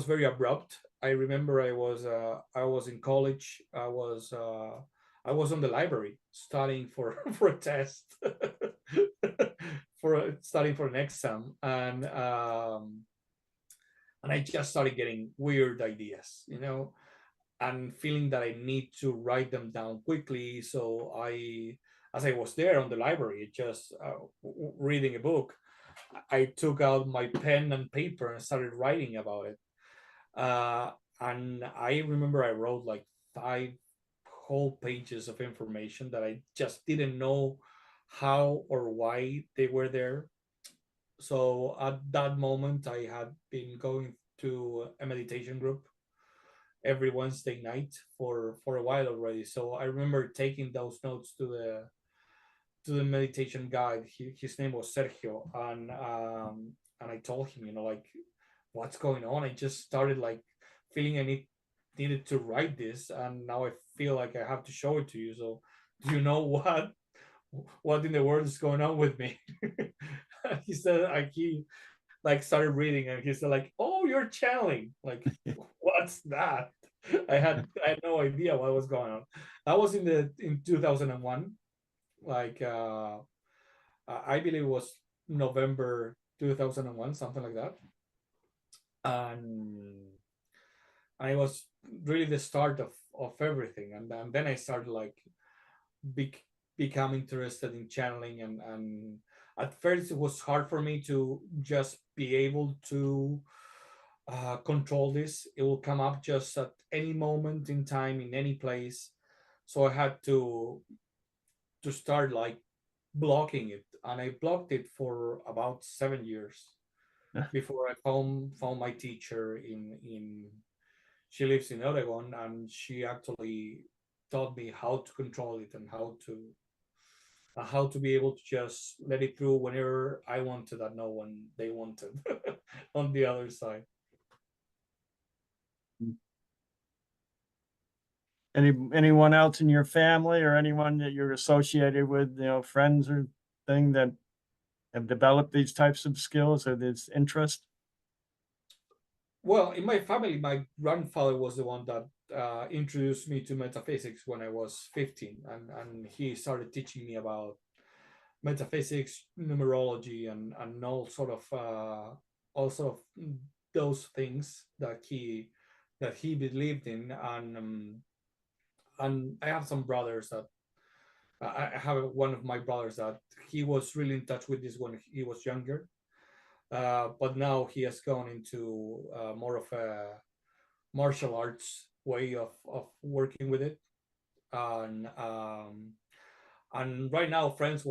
very abrupt. I remember I was in college. I was on the library studying for for a test, studying for an exam, and I just started getting weird ideas, and feeling that I need to write them down quickly. So as I was there on the library, just reading a book, I took out my pen and paper and started writing about it. And I remember I wrote like 5 whole pages of information that I just didn't know how or why they were there. So at that moment, I had been going to a meditation group every Wednesday night for a while already. So I remember taking those notes to the meditation guide. His name was Sergio, and I told him, like, what's going on? I just started like feeling needed to write this, and now I feel like I have to show it to you. So do you know what in the world is going on with me? He said, like, he like started reading, and he said, like, oh, you're channeling. Like, what's that? I had no idea what was going on. I was in 2001, like I believe it was November 2001, something like that. And it was really the start of everything. And then I started like be, become interested in channeling, and at first it was hard for me to just be able to control this. It will come up just at any moment in time, in any place. So I had to start like blocking it, and I blocked it for about 7 years before I found my teacher in she lives in Oregon, and she actually taught me how to control it and how to be able to just let it through whenever I wanted and no one they wanted on the other side. Anyone else in your family or anyone that you're associated with, friends or thing that have developed these types of skills or this interest? Well, in my family, my grandfather was the one that introduced me to metaphysics when I was 15, and he started teaching me about metaphysics, numerology, and all sort of those things that he believed in. And I have some brothers that I have one of my brothers that he was really in touch with this when he was younger, but now he has gone into more of a martial arts way of working with it. And and right now, friends,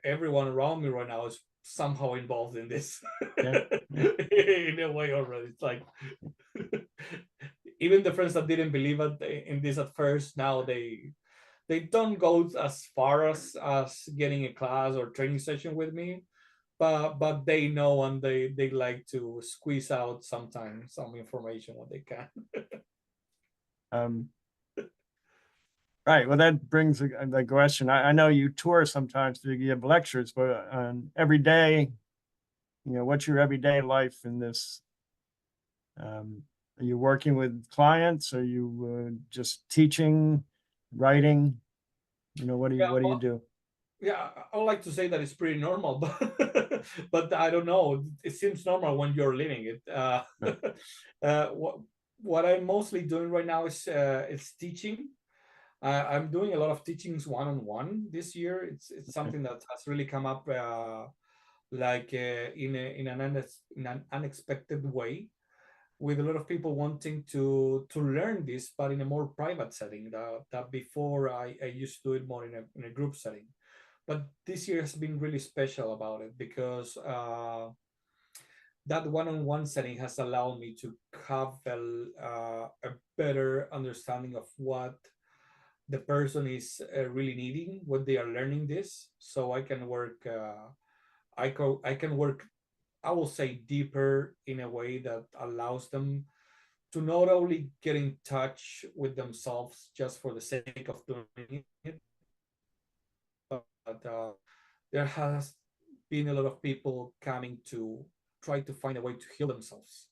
everyone around me right now is somehow involved in this. Yeah. In a way already. It's like even the friends that didn't believe in this at first, now they don't go as far as getting a class or training session with me, but they know, and they like to squeeze out sometimes some information when they can. Um, right. Well, that brings the question. I know you tour sometimes to give lectures, but every day, what's your everyday life in this? Are you working with clients? Are you just teaching, writing? What do you Yeah, what do you well, do? yeah, I would like to say that it's pretty normal, but I don't know. It seems normal when you're living it. What I'm mostly doing right now is it's teaching. I'm doing a lot of teachings one-on-one this year. It's something that has really come up like in an unexpected way, with a lot of people wanting to learn this, but in a more private setting. That before I used to do it more in a group setting, but this year has been really special about it because that one-on-one setting has allowed me to have a better understanding of what the person is really needing, what they are learning this, so I can work. I can work, I will say, deeper in a way that allows them to not only get in touch with themselves just for the sake of doing it, but there has been a lot of people coming to try to find a way to heal themselves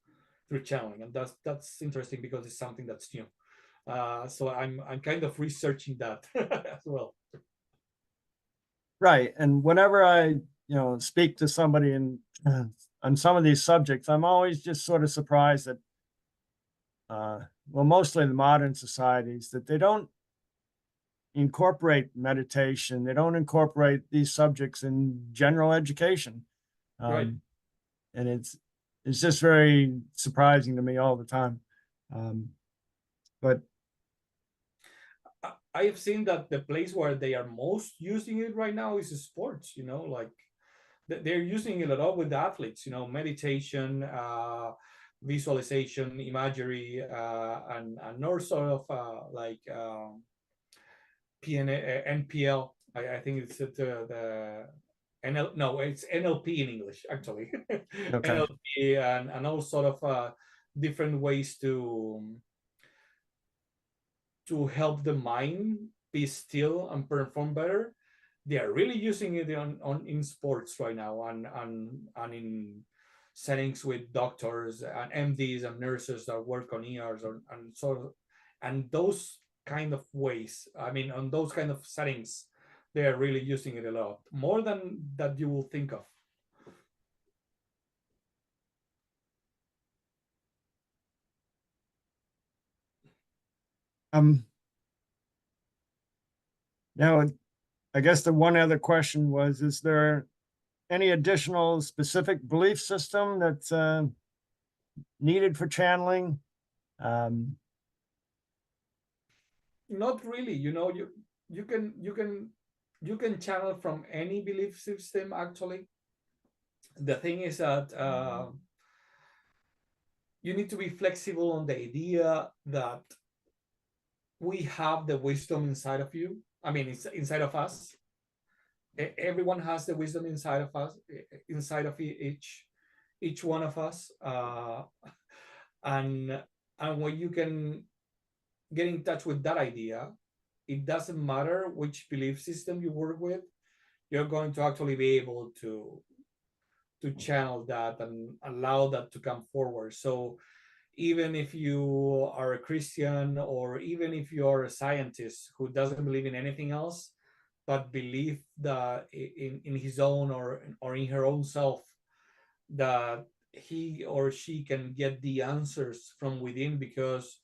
through channeling, and that's interesting because it's something that's new. So I'm kind of researching that as well. Right. And whenever I, speak to somebody on some of these subjects, I'm always just sort of surprised that, well, mostly in the modern societies, that they don't incorporate meditation. They don't incorporate these subjects in general education. Right. And it's just very surprising to me all the time. But I have seen that the place where they are most using it right now is sports, like they're using it a lot with athletes, meditation, visualization, imagery, and all sort of like NPL. I think it's the NL, no, it's NLP in English, actually. okay, NLP and all sort of different ways to help the mind be still and perform better. They are really using it in sports right now, and in settings with doctors and MDs and nurses that work on ERs, and sort of, and those kind of ways. I mean, on those kind of settings, they are really using it a lot more than that you will think of. now I guess the one other question was, is there any additional specific belief system that's needed for channeling? Not really. You can channel from any belief system, actually. The thing is that you need to be flexible on the idea that we have the wisdom inside of you. I mean, it's inside of us. Everyone has the wisdom inside of us, inside of each one of us, and when you can get in touch with that idea, it doesn't matter which belief system you work with, you're going to actually be able to channel that and allow that to come forward. So even if you are a Christian, or even if you are a scientist who doesn't believe in anything else, but believe that in his own or in her own self, that he or she can get the answers from within because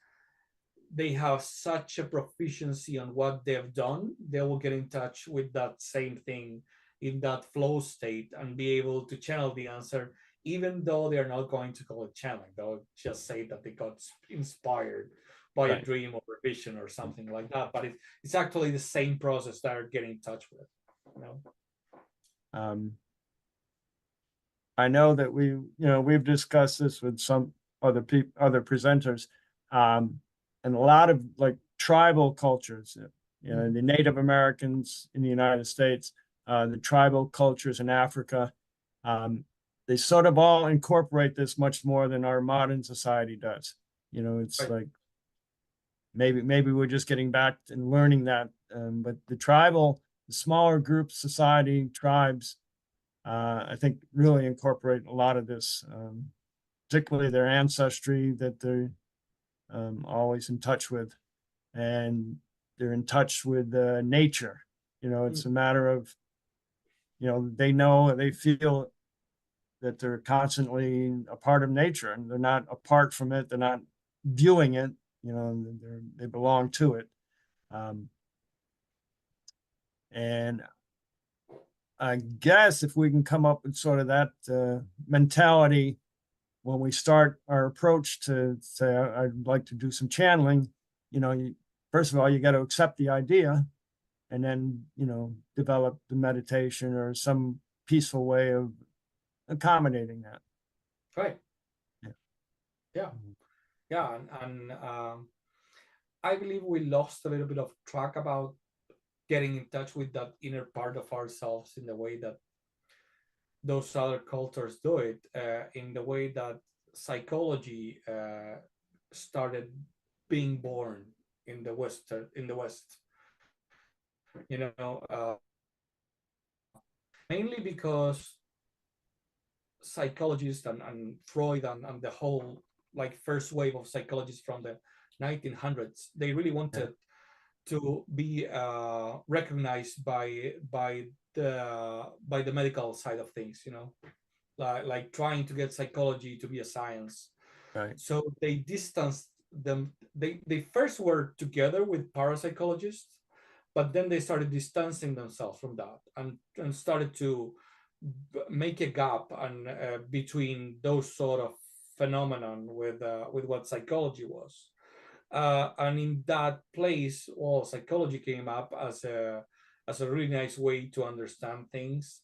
they have such a proficiency on what they've done, they will get in touch with that same thing in that flow state and be able to channel the answer, even though they're not going to call it channeling. They'll just say that they got inspired by a dream or a vision or something like that. But it's actually the same process that are getting in touch with. I know that we've discussed this with some other presenters, and a lot of like tribal cultures, the Native Americans in the United States, the tribal cultures in Africa, they sort of all incorporate this much more than our modern society does. It's like maybe we're just getting back and learning that, but the smaller groups, society, tribes, I think really incorporate a lot of this, particularly their ancestry that they're always in touch with, and they're in touch with nature. It's a matter of, they feel that they're constantly a part of nature, and they're not apart from it. They're not viewing it. They belong to it. And I guess if we can come up with sort of that mentality when we start our approach to say, I'd like to do some channeling, first of all, you got to accept the idea, and then, develop the meditation or some peaceful way of accommodating that. Right. Yeah. And I believe we lost a little bit of track about getting in touch with that inner part of ourselves in the way that those other cultures do it, in the way that psychology started being born in the West. Mainly because psychologists and Freud and the whole like first wave of psychologists from the 1900s, they really wanted to be recognized by the medical side of things, like trying to get psychology to be a science. Right. So they distanced them. They first were together with parapsychologists, but then they started distancing themselves from that and started to make a gap and between those sort of phenomenon with what psychology was. And in that place, well, psychology came up as a really nice way to understand things,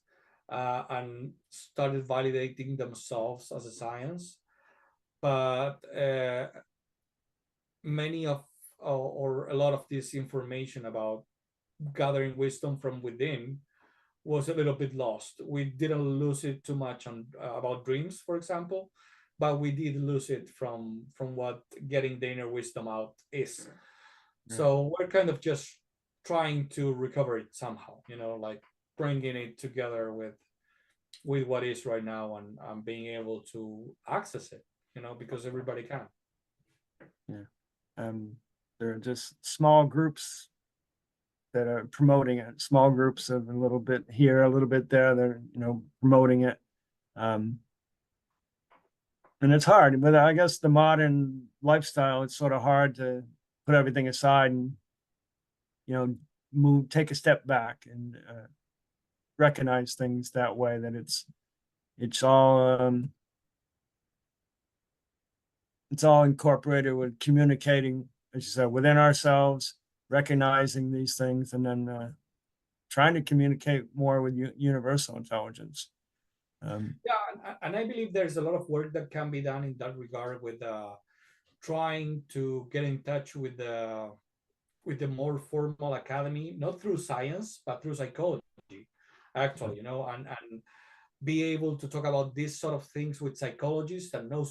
and started validating themselves as a science. But many of or a lot of this information about gathering wisdom from within was a little bit lost. We didn't lose it too much on about dreams, for example, but we did lose it from what getting the inner wisdom out is. So we're kind of just trying to recover it somehow, like bringing it together with what is right now, and being able to access it, because everybody can. Yeah. There are just small groups that are promoting it, small groups of a little bit here, a little bit there. They're, promoting it. And it's hard, but I guess the modern lifestyle, it's sort of hard to put everything aside and, take a step back and recognize things that way, that it's all incorporated with communicating, as you said, within ourselves, recognizing these things, and then trying to communicate more with universal intelligence. Yeah, and I believe there's a lot of work that can be done in that regard with trying to get in touch with the more formal academy, not through science, but through psychology, actually, and be able to talk about these sort of things with psychologists that know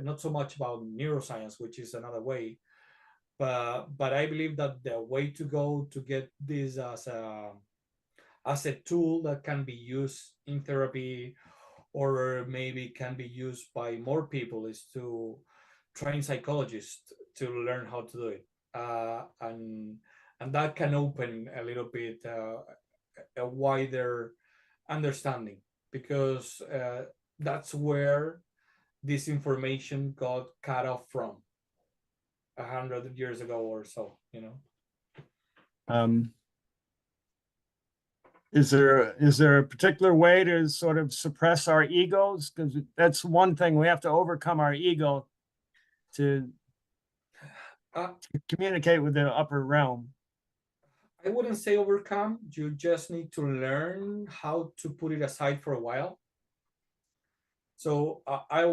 not so much about neuroscience, which is another way. But I believe that the way to go to get this as a tool that can be used in therapy, or maybe can be used by more people, is to train psychologists to learn how to do it, and that can open a little bit a wider understanding, because that's where this information got cut off from 100 years ago or so. Um, is there a particular way to sort of suppress our egos? Because that's one thing, we have to overcome our ego to communicate with the upper realm. I wouldn't say overcome. You just need to learn how to put it aside for a while. So I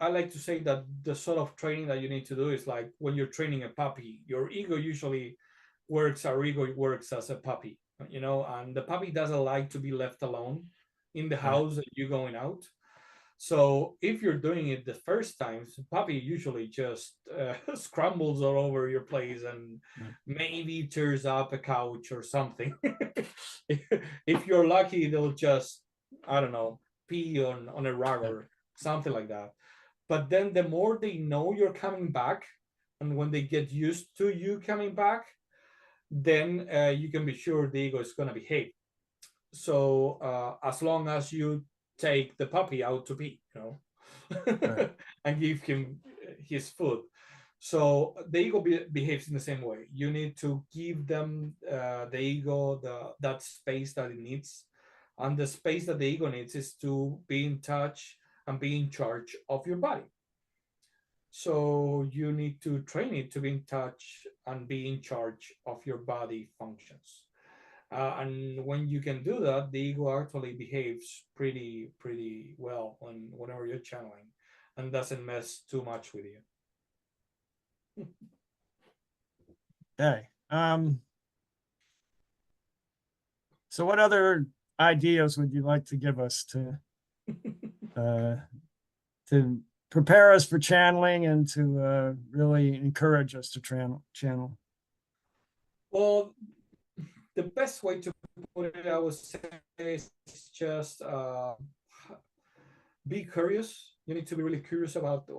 like to say that the sort of training that you need to do is like when you're training a puppy. Your ego usually our ego works as a puppy, and the puppy doesn't like to be left alone in the house and you going out. So if you're doing it the first time, the puppy usually just scrambles all over your place and maybe tears up a couch or something. If you're lucky, they'll just, I don't know, pee on a rug or something like that. But then the more they know you're coming back, and when they get used to you coming back, then you can be sure the ego is going to behave. So as long as you take the puppy out to pee, and give him his food. So the ego behaves in the same way. You need to give them the ego that space that it needs, and the space that the ego needs is to be in touch and be in charge of your body. So you need to train it to be in touch and be in charge of your body functions. And when you can do that, the ego actually behaves pretty well whenever you're channeling, and doesn't mess too much with you. Okay. So what other ideas would you like to give us to prepare us for channeling and to really encourage us to channel? Well, the best way to put it, I would say, is just be curious. You need to be really curious about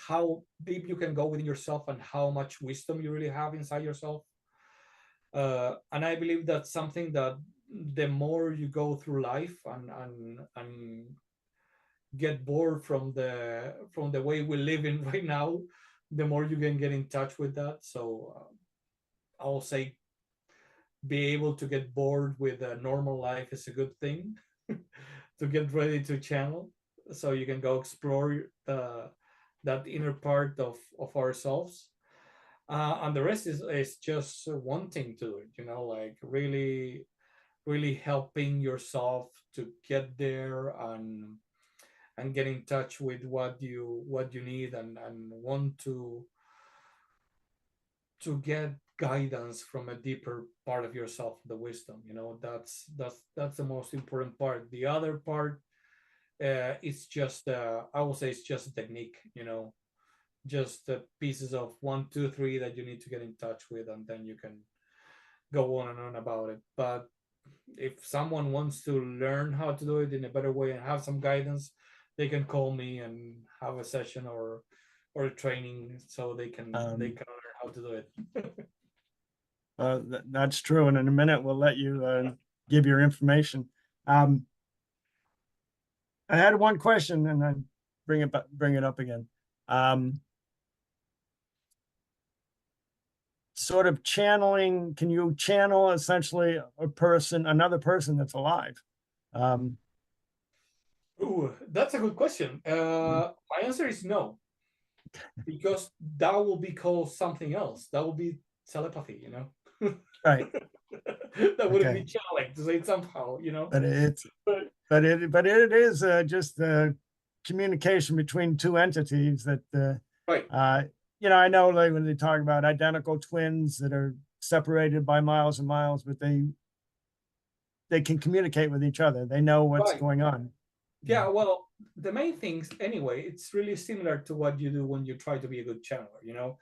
how deep you can go within yourself and how much wisdom you really have inside yourself. And I believe that's something that the more you go through life and get bored from the way we live in right now, the more you can get in touch with that. So I will say be able to get bored with a normal life is a good thing to get ready to channel, so you can go explore that inner part of ourselves. And the rest is just wanting to do it, like really helping yourself to get there, and get in touch with what you need, and want to get guidance from a deeper part of yourself, the wisdom. That's the most important part. The other part, it's just I will say it's just a technique, just pieces of 1, 2, 3 that you need to get in touch with, and then you can go on and on about it. But if someone wants to learn how to do it in a better way and have some guidance, they can call me and have a session, or a training, so they can learn how to do it. That's true. And in a minute, we'll let you give your information. I had one question, and I bring it up again. Sort of channeling. Can you channel essentially another person that's alive? Ooh, that's a good question. My answer is no, because that will be called something else. That will be telepathy. Right. That wouldn't be Okay. channeling, to say it somehow. But But it is just communication between two entities that right, I know, like when they talk about identical twins that are separated by miles and miles, but they can communicate with each other. They know what's right. going on. Yeah, well, the main things anyway, it's really similar to what you do when you try to be a good channeler.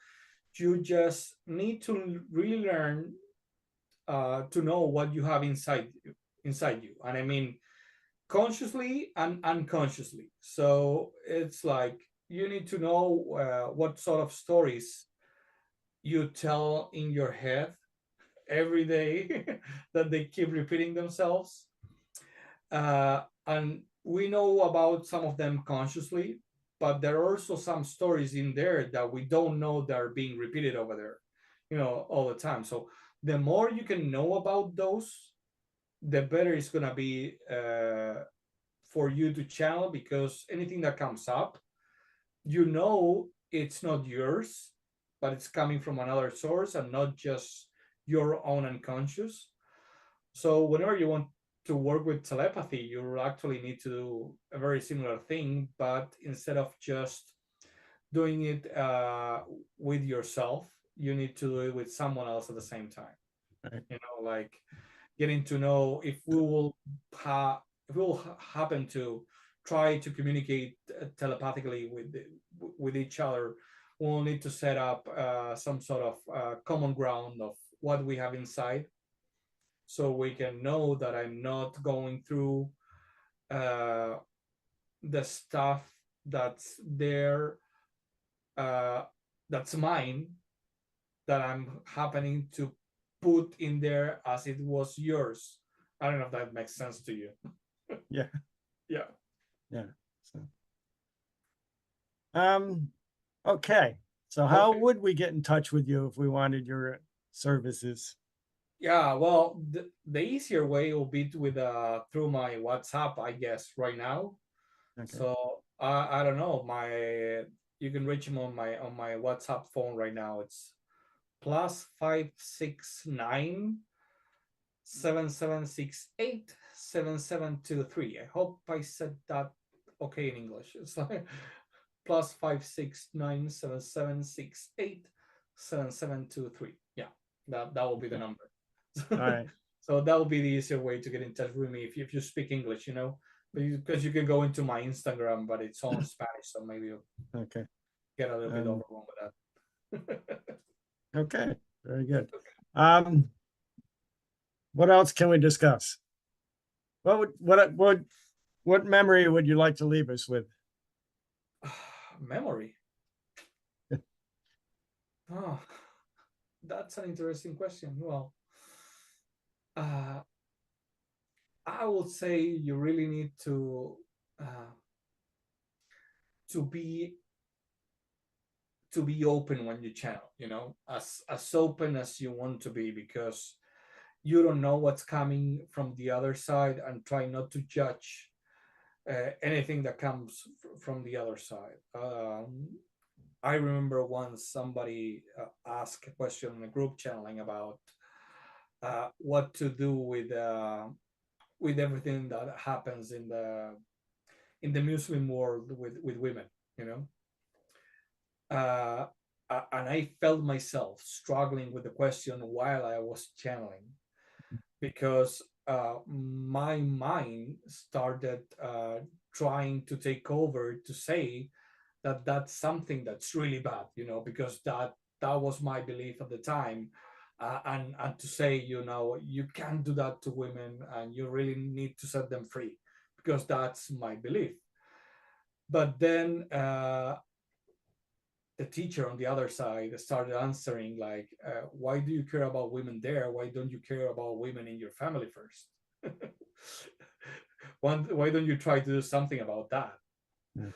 You just need to really learn to know what you have inside you, and I mean consciously and unconsciously. So it's like you need to know what sort of stories you tell in your head every day that they keep repeating themselves. And we know about some of them consciously, but there are also some stories in there that we don't know that are being repeated over there, all the time. So the more you can know about those, the better it's going to be for you to channel, because anything that comes up, it's not yours, but it's coming from another source and not just your own unconscious. So whenever you want to work with telepathy, you actually need to do a very similar thing, but instead of just doing it with yourself, you need to do it with someone else at the same time. Right. Like getting to know if we will happen to try to communicate telepathically with each other, we'll need to set up some sort of common ground of what we have inside, so we can know that I'm not going through uh, the stuff that's there, that's mine, that I'm happening to put in there as it was yours. I don't know if that makes sense to you. Yeah. Yeah. Yeah. So, okay. So how Okay. would we get in touch with you if we wanted your services? Yeah, well, the easier way will be with through my WhatsApp, I guess, right now. Okay. So I don't know, you can reach him on my WhatsApp phone right now. It's +569 7768 7723. I hope I said that okay in English. It's like +569 7768 7723. Yeah, that will be the number. All right. So that will be the easier way to get in touch with me if you speak English, because you can go into my Instagram, but it's all in Spanish, so maybe you'll Okay. get a little bit overwhelmed with that. Okay. Very good. What else can we discuss? What memory would you like to leave us with? Memory. Oh, that's an interesting question. Well, uh, I would say you really need to be to be open when you channel, as open as you want to be, because you don't know what's coming from the other side, and try not to judge anything that comes from the other side. I remember once somebody asked a question in a group channeling about what to do with everything that happens in the Muslim world with women, you know. And I felt myself struggling with the question while I was channeling, because my mind started trying to take over to say that that's something that's really bad, because that was my belief at the time, and to say, you can't do that to women, and you really need to set them free, because that's my belief. But then the teacher on the other side started answering like, why do you care about women there? Why don't you care about women in your family first? Why don't you try to do something about that? Yeah.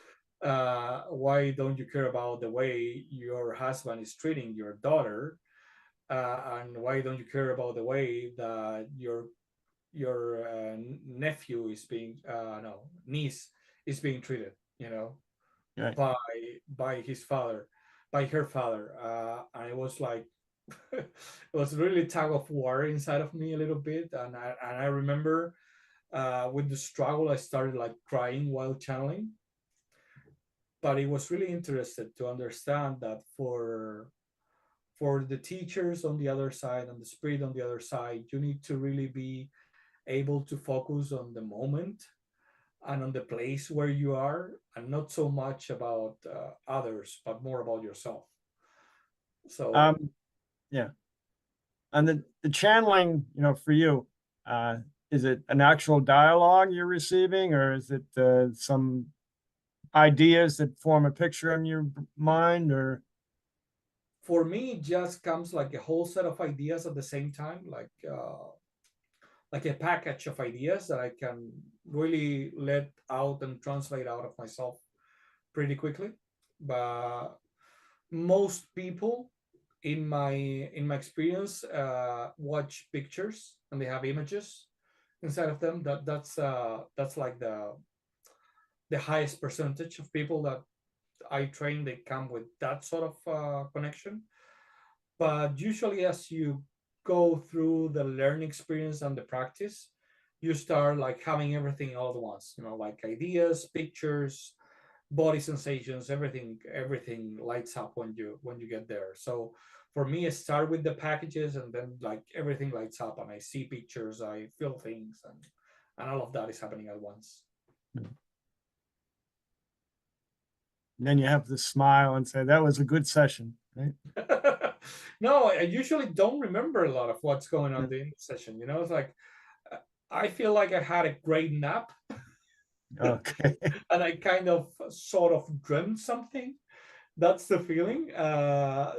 Why don't you care about the way your husband is treating your daughter? And why don't you care about the way that your nephew is being no niece is being treated, Right. by his father, by her father? And it was like it was really tug of war inside of me a little bit, and I remember with the struggle I started like crying while channeling. But it was really interested to understand that for the teachers on the other side and the spirit on the other side, you need to really be able to focus on the moment and on the place where you are, and not so much about others, but more about yourself. So Yeah. And the channeling, for you, is it an actual dialogue you're receiving, or is it some ideas that form a picture in your mind, or? for me, it just comes like a whole set of ideas at the same time, like a package of ideas that I can really let out and translate out of myself pretty quickly. But most people in my experience watch pictures, and they have images inside of them. That's like the highest percentage of people that I train. They come with that sort of connection. But usually, as you go through the learning experience and the practice, you start like having everything all at once, like ideas, pictures, body sensations, everything lights up when you get there. So for me, I start with the packages, and then like everything lights up, and I see pictures, I feel things, and all of that is happening at once. And then you have to smile and say, that was a good session, right? No, I usually don't remember a lot of what's going on in the session. It's like I feel like I had a great nap. Okay. And I kind of sort of dreamt something. That's the feeling.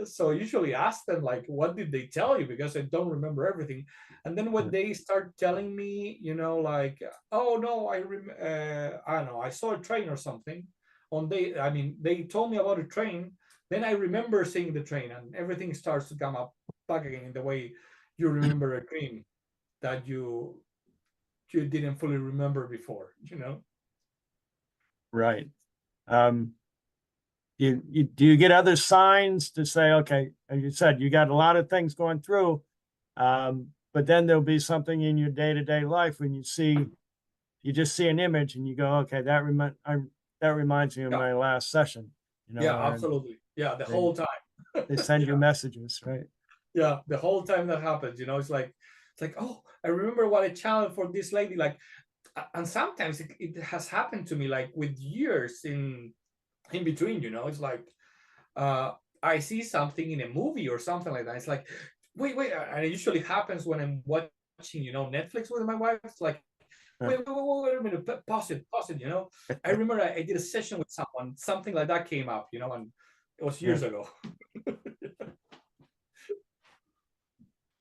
So I usually ask them like, what did they tell you? Because I don't remember everything. And then when they start telling me, like, oh no, I don't know, I saw a train or something. They told me about a train. Then I remember seeing the train, and everything starts to come up back again in the way you remember a dream that you didn't fully remember before. Right. Do you get other signs to say, okay, as you said, you got a lot of things going through, but then there'll be something in your day-to-day life when you just see an image and you go, okay, that reminds me of Yeah. my last session, Yeah, absolutely. Yeah, the whole time. they send you Yeah. messages, right? Yeah, the whole time that happens, it's like, oh, I remember what I channeled for this lady. Like, and sometimes it has happened to me like with years in between. It's like I see something in a movie or something like that. It's like, wait, and it usually happens when I'm watching, Netflix with my wife. It's like, wait a minute, pause it. I remember I did a session with someone, something like that came up, and it was years ago.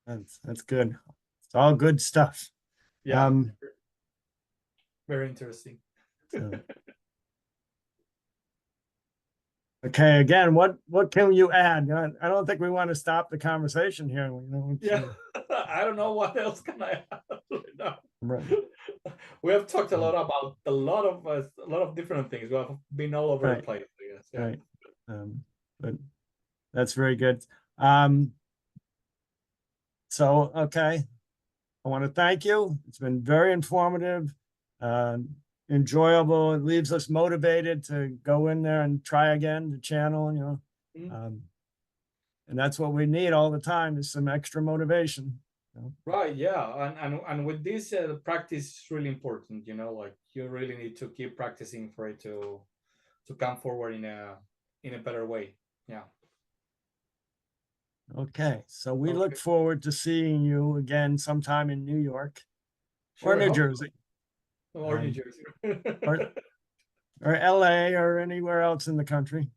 That's good. It's all good stuff. Yeah, very interesting. So, Okay, again, what can you add? I don't think we want to stop the conversation here. Yeah, I don't know what else can I add right now. Right. We have talked a lot about a lot of different things. We have been all over the Right. place, I guess. Yeah. Right. But that's very good. So, okay. I want to thank you. It's been very informative, enjoyable. It leaves us motivated to go in there and try again the channel, Mhm. And that's what we need all the time is some extra motivation. Right, yeah, and with this practice is really important. Like you really need to keep practicing for it to come forward in a better way. Yeah. Okay, so we Okay. look forward to seeing you again sometime in New York or Sure. New Hope Jersey, or New Jersey. or or LA or anywhere else in the country.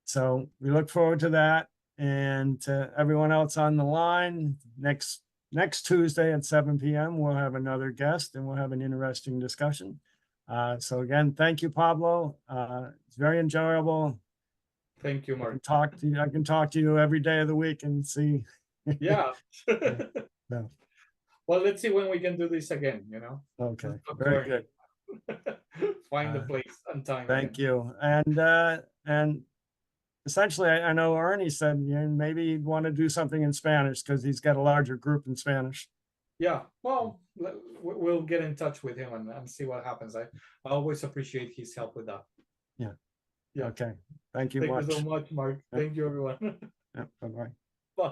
So we look forward to that. And to everyone else on the line, next Tuesday at 7 p.m., we'll have another guest and we'll have an interesting discussion. So again, thank you, Pablo. It's very enjoyable. Thank you, I can Mark. talk to you. I can talk to you every day of the week and see. Yeah. No. Well, let's see when we can do this again. Okay, Let's talk to very Ernie. good. Find the place and time Thank again. you. And essentially, I know Ernie said maybe he'd want to do something in Spanish because he's got a larger group in Spanish. Yeah. Well, we'll get in touch with him and see what happens. I always appreciate his help with that. Yeah. Yeah. Okay. Thank you Thank you much. so much, Mark. Yep. Thank you, everyone. Yep. Bye-bye.